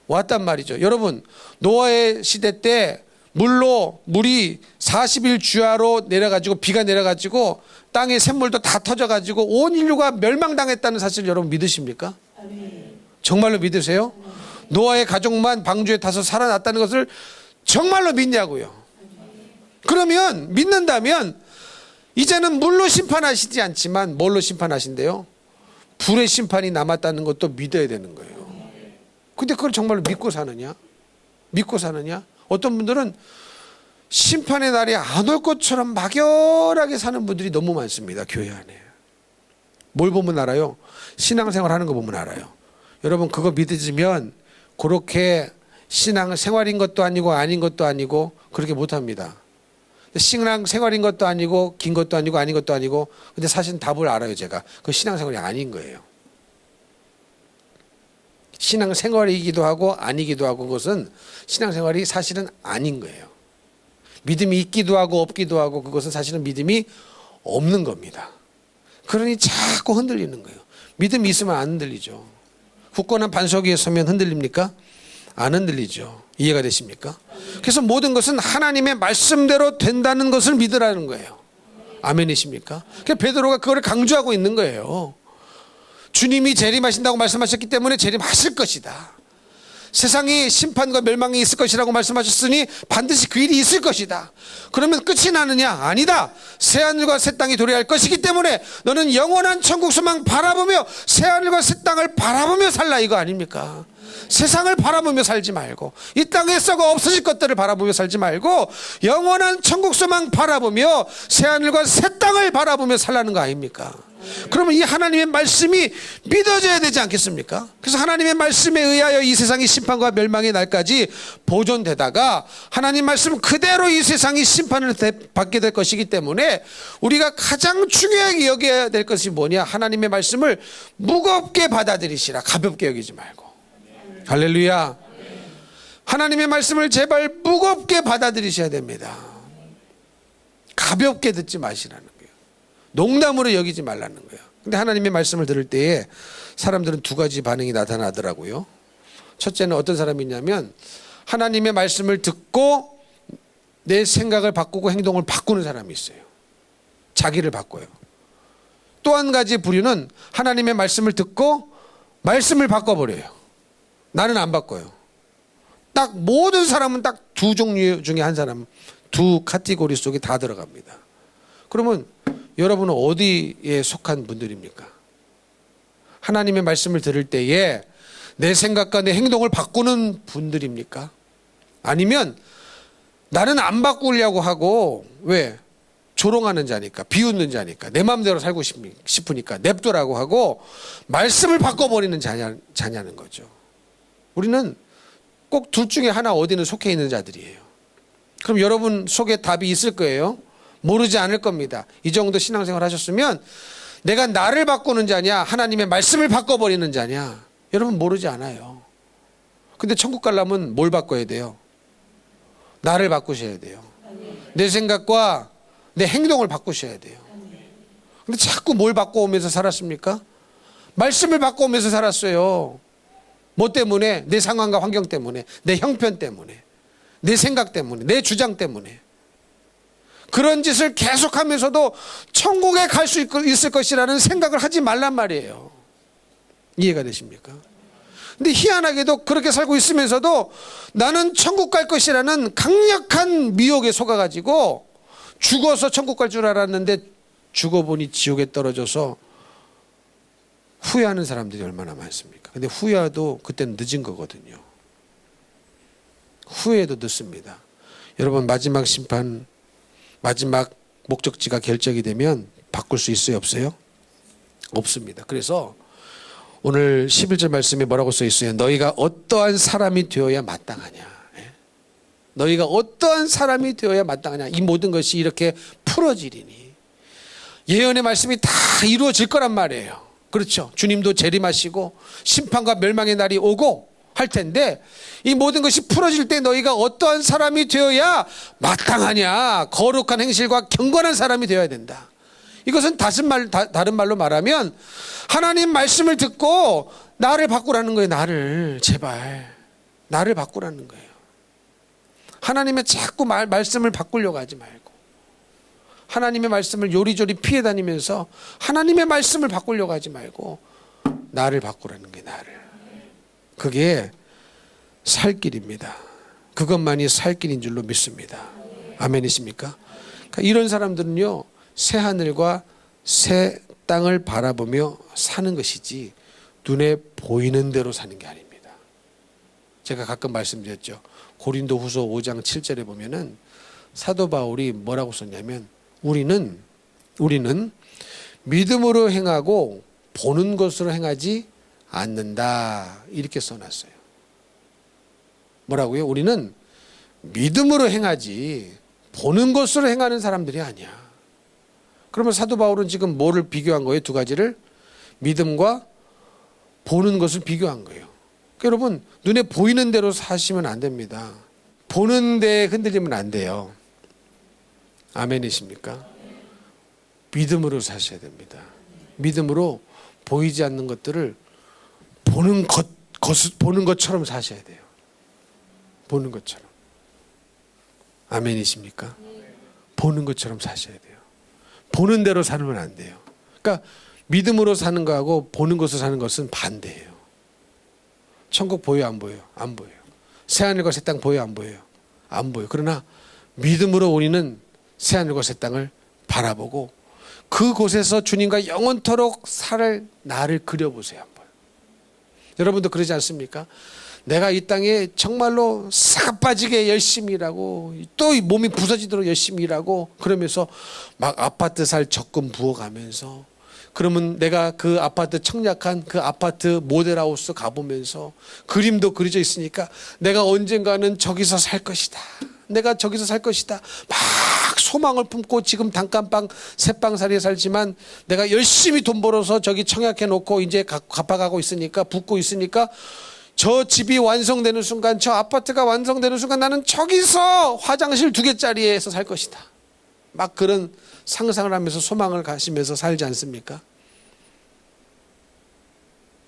왔단 말이죠. 여러분, 노아의 시대 때 물이 40일 주야로 내려가지고, 비가 내려가지고 땅의 샘물도 다 터져가지고 온 인류가 멸망당했다는 사실 여러분 믿으십니까? 정말로 믿으세요? 노아의 가족만 방주에 타서 살아났다는 것을 정말로 믿냐고요? 그러면 믿는다면 이제는 물로 심판하시지 않지만 뭘로 심판하신대요? 불의 심판이 남았다는 것도 믿어야 되는 거예요. 근데 그걸 정말로 믿고 사느냐? 어떤 분들은 심판의 날이 안 올 것처럼 막연하게 사는 분들이 너무 많습니다. 교회 안에. 뭘 보면 알아요? 신앙생활 하는 거 보면 알아요. 여러분, 그거 믿으시면 그렇게 신앙생활인 것도 아니고 아닌 것도 아니고 그렇게 못합니다. 신앙생활인 것도 아니고 긴 것도 아니고 아닌 것도 아니고, 근데 사실 답을 알아요. 제가 그 신앙생활이 아닌 거예요. 신앙생활이기도 하고 아니기도 하고, 그것은 신앙생활이 사실은 아닌 거예요. 믿음이 있기도 하고 없기도 하고, 그것은 사실은 믿음이 없는 겁니다. 그러니 자꾸 흔들리는 거예요. 믿음이 있으면 안 흔들리죠. 굳건한 반석 위에 서면 흔들립니까? 안 흔들리죠. 이해가 되십니까? 그래서 모든 것은 하나님의 말씀대로 된다는 것을 믿으라는 거예요. 아멘이십니까? 그래서 베드로가 그걸 강조하고 있는 거예요. 주님이 재림하신다고 말씀하셨기 때문에 재림하실 것이다. 세상이 심판과 멸망이 있을 것이라고 말씀하셨으니 반드시 그 일이 있을 것이다. 그러면 끝이 나느냐? 아니다. 새하늘과 새 땅이 도래할 것이기 때문에 너는 영원한 천국 소망 바라보며 새하늘과 새 땅을 바라보며 살라, 이거 아닙니까? 세상을 바라보며 살지 말고, 이 땅에 썩어 없어질 것들을 바라보며 살지 말고 영원한 천국 소망 바라보며 새하늘과 새 땅을 바라보며 살라는 거 아닙니까? 그러면 이 하나님의 말씀이 믿어져야 되지 않겠습니까? 그래서 하나님의 말씀에 의하여 이 세상이 심판과 멸망의 날까지 보존되다가 하나님 말씀 그대로 이 세상이 심판을 받게 될 것이기 때문에 우리가 가장 중요하게 여겨야 될 것이 뭐냐? 하나님의 말씀을 무겁게 받아들이시라. 가볍게 여기지 말고. 할렐루야. 하나님의 말씀을 제발 무겁게 받아들이셔야 됩니다. 가볍게 듣지 마시라는 거예요. 농담으로 여기지 말라는 거예요. 근데 하나님의 말씀을 들을 때에 사람들은 두 가지 반응이 나타나더라고요. 첫째는 어떤 사람이 있냐면 하나님의 말씀을 듣고 내 생각을 바꾸고 행동을 바꾸는 사람이 있어요. 자기를 바꿔요. 또 한 가지 부류는 하나님의 말씀을 듣고 말씀을 바꿔버려요. 나는 안 바꿔요. 딱 모든 사람은 딱 두 종류 중에 한 사람, 두 카테고리 속에 다 들어갑니다. 그러면 여러분은 어디에 속한 분들입니까? 하나님의 말씀을 들을 때에 내 생각과 내 행동을 바꾸는 분들입니까? 아니면 나는 안 바꾸려고 하고, 왜? 조롱하는 자니까, 비웃는 자니까, 내 마음대로 살고 싶으니까 냅두라고 하고 말씀을 바꿔버리는 자냐는 거죠. 우리는 꼭 둘 중에 하나 어디는 속해 있는 자들이에요. 그럼 여러분 속에 답이 있을 거예요? 모르지 않을 겁니다. 이 정도 신앙생활 하셨으면 내가 나를 바꾸는 자냐, 하나님의 말씀을 바꿔버리는 자냐, 여러분 모르지 않아요. 근데 천국 가려면 뭘 바꿔야 돼요? 나를 바꾸셔야 돼요. 내 생각과 내 행동을 바꾸셔야 돼요. 근데 자꾸 뭘 바꿔오면서 살았습니까? 말씀을 바꿔오면서 살았어요. 뭐 때문에? 내 상황과 환경 때문에, 내 형편 때문에, 내 생각 때문에, 내 주장 때문에. 그런 짓을 계속하면서도 천국에 갈 수 있을 것이라는 생각을 하지 말란 말이에요. 이해가 되십니까? 근데 희한하게도 그렇게 살고 있으면서도 나는 천국 갈 것이라는 강력한 미혹에 속아가지고 죽어서 천국 갈 줄 알았는데 죽어보니 지옥에 떨어져서 후회하는 사람들이 얼마나 많습니까? 근데 후회도 그때는 늦은 거거든요. 후회도 늦습니다. 여러분 마지막 심판, 마지막 목적지가 결정이 되면 바꿀 수 있어요? 없어요? 없습니다. 그래서 오늘 11절 말씀에 뭐라고 써 있어요? 너희가 어떠한 사람이 되어야 마땅하냐? 너희가 어떠한 사람이 되어야 마땅하냐? 이 모든 것이 이렇게 풀어지리니 예언의 말씀이 다 이루어질 거란 말이에요. 그렇죠. 주님도 재림하시고 심판과 멸망의 날이 오고 할 텐데 이 모든 것이 풀어질 때 너희가 어떠한 사람이 되어야 마땅하냐? 거룩한 행실과 경건한 사람이 되어야 된다. 이것은 다른 말로 말하면 하나님 말씀을 듣고 나를 바꾸라는 거예요. 나를 제발 나를 바꾸라는 거예요. 하나님의 자꾸 말씀을 바꾸려고 하지 말고 하나님의 말씀을 요리조리 피해 다니면서 하나님의 말씀을 바꾸려고 하지 말고 나를 바꾸라는 게 나를. 그게 살 길입니다. 그것만이 살 길인 줄로 믿습니다. 아멘이십니까? 그러니까 이런 사람들은요, 새 하늘과 새 땅을 바라보며 사는 것이지 눈에 보이는 대로 사는 게 아닙니다. 제가 가끔 말씀드렸죠. 고린도후서 5장 7절에 보면은 사도 바울이 뭐라고 썼냐면 우리는 믿음으로 행하고 보는 것으로 행하지 않는다. 이렇게 써놨어요. 뭐라고요? 우리는 믿음으로 행하지 보는 것으로 행하는 사람들이 아니야. 그러면 사도 바울은 지금 뭐를 비교한 거예요? 두 가지를? 믿음과 보는 것을 비교한 거예요. 그러니까 여러분 눈에 보이는 대로 사시면 안 됩니다. 보는 데 흔들리면 안 돼요. 아멘이십니까? 믿음으로 사셔야 됩니다. 믿음으로 보이지 않는 것들을 보는 것처럼 사셔야 돼요. 보는 것처럼. 아멘이십니까? 보는 것처럼 사셔야 돼요. 보는 대로 살면 안 돼요. 그러니까 믿음으로 사는 거하고 보는 것으로 사는 것은 반대예요. 천국 보여요, 안 보여요? 안 보여요. 새하늘과 새 땅 보여요, 안 보여요? 안 보여요. 그러나 믿음으로 우리는 새하늘과 새 땅을 바라보고 그곳에서 주님과 영원토록 살 나를 그려보세요, 한번. 여러분도 그러지 않습니까? 내가 이 땅에 정말로 싹 빠지게 열심히 일하고 또 몸이 부서지도록 열심히 일하고 그러면서 막 아파트 살 적금 부어가면서 그러면 내가 그 아파트 청약한 그 아파트 모델하우스 가보면서 그림도 그려져 있으니까 내가 언젠가는 저기서 살 것이다. 내가 저기서 살 것이다. 막 소망을 품고 지금 단칸방 새방살이에 살지만 내가 열심히 돈 벌어서 저기 청약해 놓고 이제 갚아가고 있으니까 붓고 있으니까 저 집이 완성되는 순간 저 아파트가 완성되는 순간 나는 저기서 화장실 2개짜리에서 살 것이다. 막 그런 상상을 하면서 소망을 가시면서 살지 않습니까?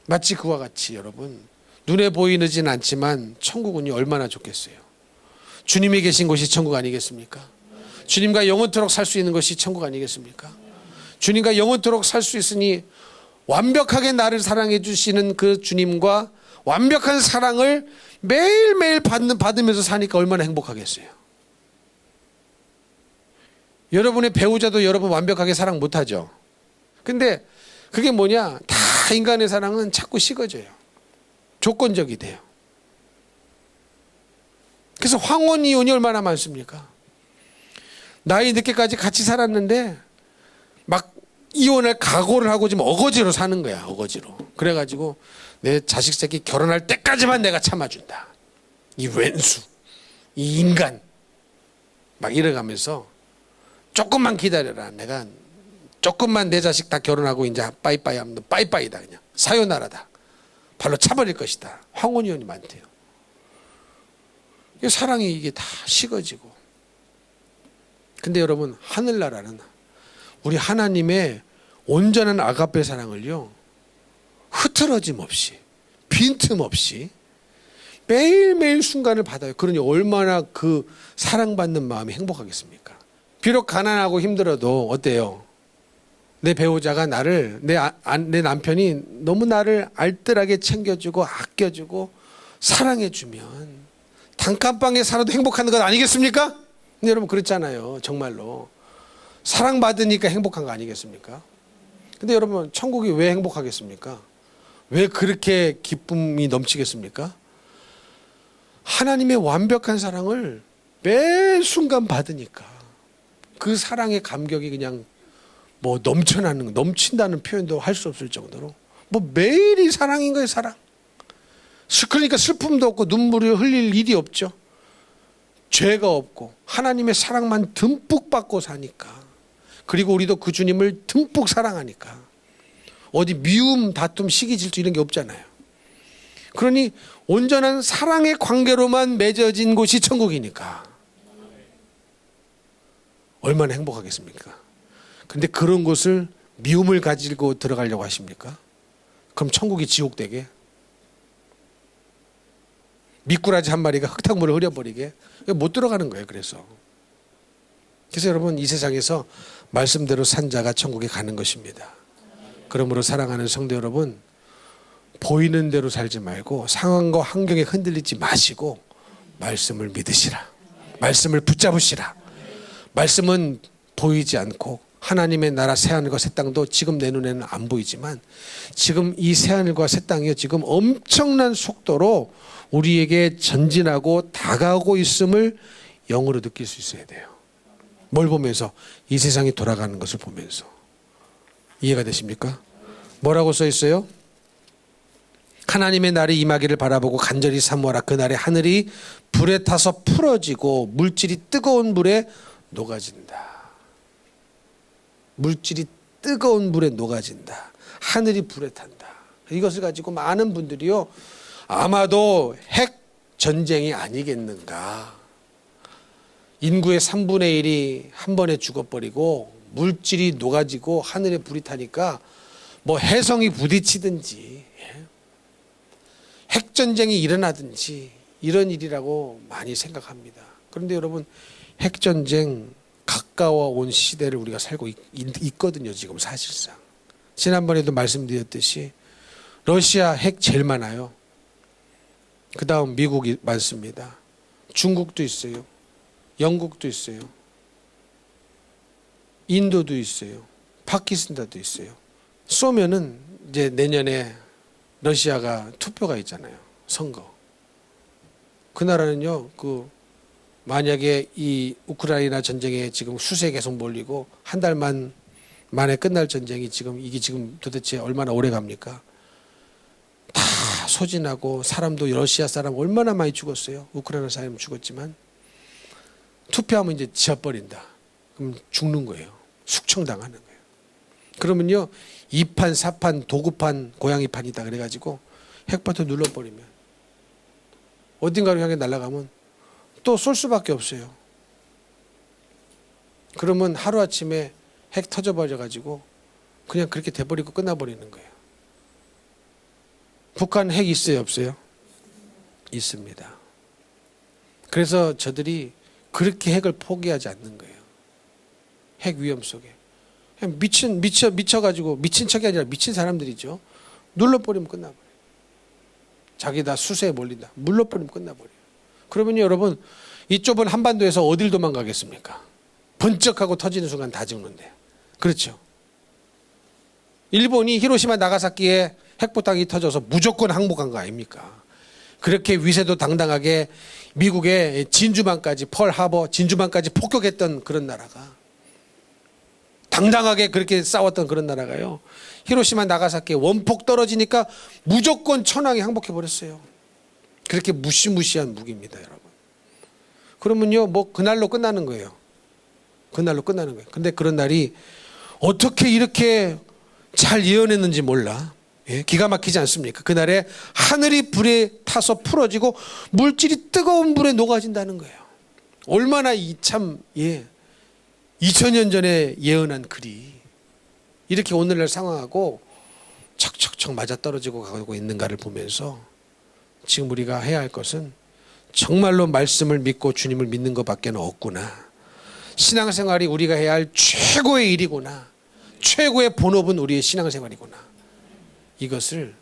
마치 그와 같이 여러분 눈에 보이지는 않지만 천국은 얼마나 좋겠어요. 주님이 계신 곳이 천국 아니겠습니까? 주님과 영원토록 살 수 있는 것이 천국 아니겠습니까? 주님과 영원토록 살 수 있으니 완벽하게 나를 사랑해 주시는 그 주님과 완벽한 사랑을 매일매일 받으면서 사니까 얼마나 행복하겠어요. 여러분의 배우자도 여러분 완벽하게 사랑 못하죠. 근데 그게 뭐냐? 다 인간의 사랑은 자꾸 식어져요. 조건적이 돼요. 그래서 황혼 이혼이 얼마나 많습니까? 나이 늦게까지 같이 살았는데 막 이혼할 각오를 하고 지금 어거지로 사는 거야. 어거지로. 그래가지고 내 자식 새끼 결혼할 때까지만 내가 참아준다. 이 왼수, 이 인간 막 이래가면서 조금만 기다려라. 내가 조금만 내 자식 다 결혼하고 이제 빠이빠이 하면 너 빠이빠이다. 그냥 사요나라다. 발로 차버릴 것이다. 황혼이혼이 많대요. 사랑이 이게 다 식어지고. 근데 여러분 하늘나라는 우리 하나님의 온전한 아가페 사랑을요 흐트러짐 없이 빈틈없이 매일매일 순간을 받아요. 그러니 얼마나 그 사랑받는 마음이 행복하겠습니까? 비록 가난하고 힘들어도 어때요? 내 배우자가 나를 내 남편이 너무 나를 알뜰하게 챙겨주고 아껴주고 사랑해주면 단칸방에 살아도 행복한 것 아니겠습니까? 근데 여러분 그렇잖아요. 정말로 사랑받으니까 행복한 거 아니겠습니까? 근데 여러분 천국이 왜 행복하겠습니까? 왜 그렇게 기쁨이 넘치겠습니까? 하나님의 완벽한 사랑을 매 순간 받으니까 그 사랑의 감격이 그냥 뭐 넘친다는 표현도 할 수 없을 정도로 뭐 매일이 사랑인 거예요. 사랑. 그러니까 슬픔도 없고 눈물을 흘릴 일이 없죠. 죄가 없고 하나님의 사랑만 듬뿍 받고 사니까. 그리고 우리도 그 주님을 듬뿍 사랑하니까 어디 미움, 다툼, 시기, 질투 이런 게 없잖아요. 그러니 온전한 사랑의 관계로만 맺어진 곳이 천국이니까 얼마나 행복하겠습니까? 근데 그런 곳을 미움을 가지고 들어가려고 하십니까? 그럼 천국이 지옥 되게? 미꾸라지 한 마리가 흙탕물을 흐려버리게? 못 들어가는 거예요. 그래서 여러분 이 세상에서 말씀대로 산 자가 천국에 가는 것입니다. 그러므로 사랑하는 성도 여러분 보이는 대로 살지 말고 상황과 환경에 흔들리지 마시고 말씀을 믿으시라. 말씀을 붙잡으시라. 말씀은 보이지 않고 하나님의 나라 새하늘과 새 땅도 지금 내 눈에는 안 보이지만 지금 이 새하늘과 새 땅이 지금 엄청난 속도로 우리에게 전진하고 다가오고 있음을 영으로 느낄 수 있어야 돼요. 뭘 보면서? 이 세상이 돌아가는 것을 보면서. 이해가 되십니까? 뭐라고 써 있어요? 하나님의 날이 임하기를 바라보고 간절히 사모하라. 그날에 하늘이 불에 타서 풀어지고 물질이 뜨거운 물에 녹아진다. 물질이 뜨거운 물에 녹아진다. 하늘이 불에 탄다. 이것을 가지고 많은 분들이요 아마도 핵 전쟁이 아니겠는가. 인구의 3분의 1이 한 번에 죽어버리고 물질이 녹아지고 하늘에 불이 타니까 뭐 해성이 부딪히든지 핵전쟁이 일어나든지 이런 일이라고 많이 생각합니다. 그런데 여러분, 핵전쟁 가까워 온 시대를 우리가 살고 있거든요. 지금 사실상. 지난번에도 말씀드렸듯이 러시아 핵 제일 많아요. 그 다음 미국이 많습니다. 중국도 있어요. 영국도 있어요. 인도도 있어요. 파키스탄도 있어요. 쏘면은 이제 내년에 러시아가 투표가 있잖아요. 선거. 그 나라는요, 만약에 이 우크라이나 전쟁에 지금 수세 계속 몰리고 한 달 만에 끝날 전쟁이 이게 지금 도대체 얼마나 오래 갑니까? 다 소진하고 사람도 러시아 사람 얼마나 많이 죽었어요. 우크라이나 사람 죽었지만 투표하면 이제 지어버린다. 그럼 죽는 거예요. 숙청당하는 거예요. 그러면요, 2판, 4판, 도구판, 고양이판이다 그래가지고 핵버튼 눌러버리면 어딘가로 향해 날아가면 또 쏠 수밖에 없어요. 그러면 하루아침에 핵 터져버려가지고 그냥 그렇게 돼버리고 끝나버리는 거예요. 북한 핵 있어요, 없어요? 있습니다. 그래서 저들이 그렇게 핵을 포기하지 않는 거예요. 핵 위험 속에. 그냥 미쳐가지고, 미친 척이 아니라 미친 사람들이죠. 눌러버리면 끝나버려요. 자기 다 수세에 몰린다. 눌러버리면 끝나버려요. 그러면 여러분, 이 좁은 한반도에서 어딜 도망가겠습니까? 번쩍하고 터지는 순간 다 죽는데. 그렇죠. 일본이 히로시마 나가사키에 핵포탄이 터져서 무조건 항복한 거 아닙니까? 그렇게 위세도 당당하게 미국의 진주만까지, 펄하버 진주만까지 폭격했던 그런 나라가, 당당하게 그렇게 싸웠던 그런 나라가요, 히로시마 나가사키에 원폭 떨어지니까 무조건 천황이 항복해버렸어요. 그렇게 무시무시한 무기입니다, 여러분. 그러면요, 뭐 그날로 끝나는 거예요. 그날로 끝나는 거예요. 근데 그런 날이 어떻게 이렇게 잘 예언했는지 몰라. 예, 기가 막히지 않습니까? 그날에 하늘이 불에 타서 풀어지고 물질이 뜨거운 불에 녹아진다는 거예요. 얼마나 2000년 전에 예언한 글이 이렇게 오늘날 상황하고 척척척 맞아떨어지고 가고 있는가를 보면서 지금 우리가 해야 할 것은 정말로 말씀을 믿고 주님을 믿는 것밖에 없구나. 신앙생활이 우리가 해야 할 최고의 일이구나. 최고의 본업은 우리의 신앙생활이구나. 이것을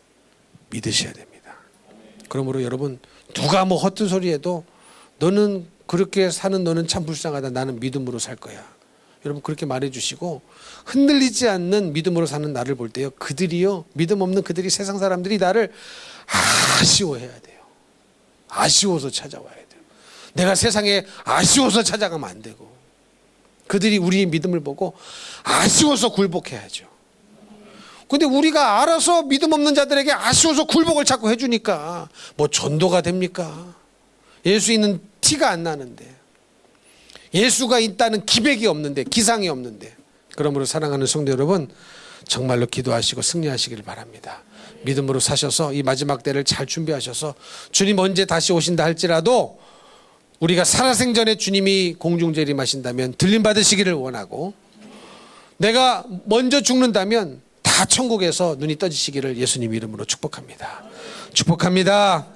믿으셔야 됩니다. 그러므로 여러분, 누가 뭐 헛된 소리 해도 너는 그렇게 사는 너는 참 불쌍하다. 나는 믿음으로 살 거야. 여러분 그렇게 말해주시고, 흔들리지 않는 믿음으로 사는 나를 볼 때요, 그들이요, 믿음 없는 그들이, 세상 사람들이 나를 아쉬워해야 돼요. 아쉬워서 찾아와야 돼요. 내가 세상에 아쉬워서 찾아가면 안 되고, 그들이 우리의 믿음을 보고 아쉬워서 굴복해야죠. 근데 우리가 알아서 믿음 없는 자들에게 아쉬워서 굴복을 자꾸 해주니까 뭐 전도가 됩니까? 예수 있는 티가 안 나는데, 예수가 있다는 기백이 없는데, 기상이 없는데. 그러므로 사랑하는 성도 여러분, 정말로 기도하시고 승리하시기를 바랍니다. 믿음으로 사셔서 이 마지막 때를 잘 준비하셔서 주님 언제 다시 오신다 할지라도 우리가 살아생전에 주님이 공중재림하신다면 들림 받으시기를 원하고, 내가 먼저 죽는다면 다 천국에서 눈이 떠지시기를 예수님 이름으로 축복합니다. 축복합니다.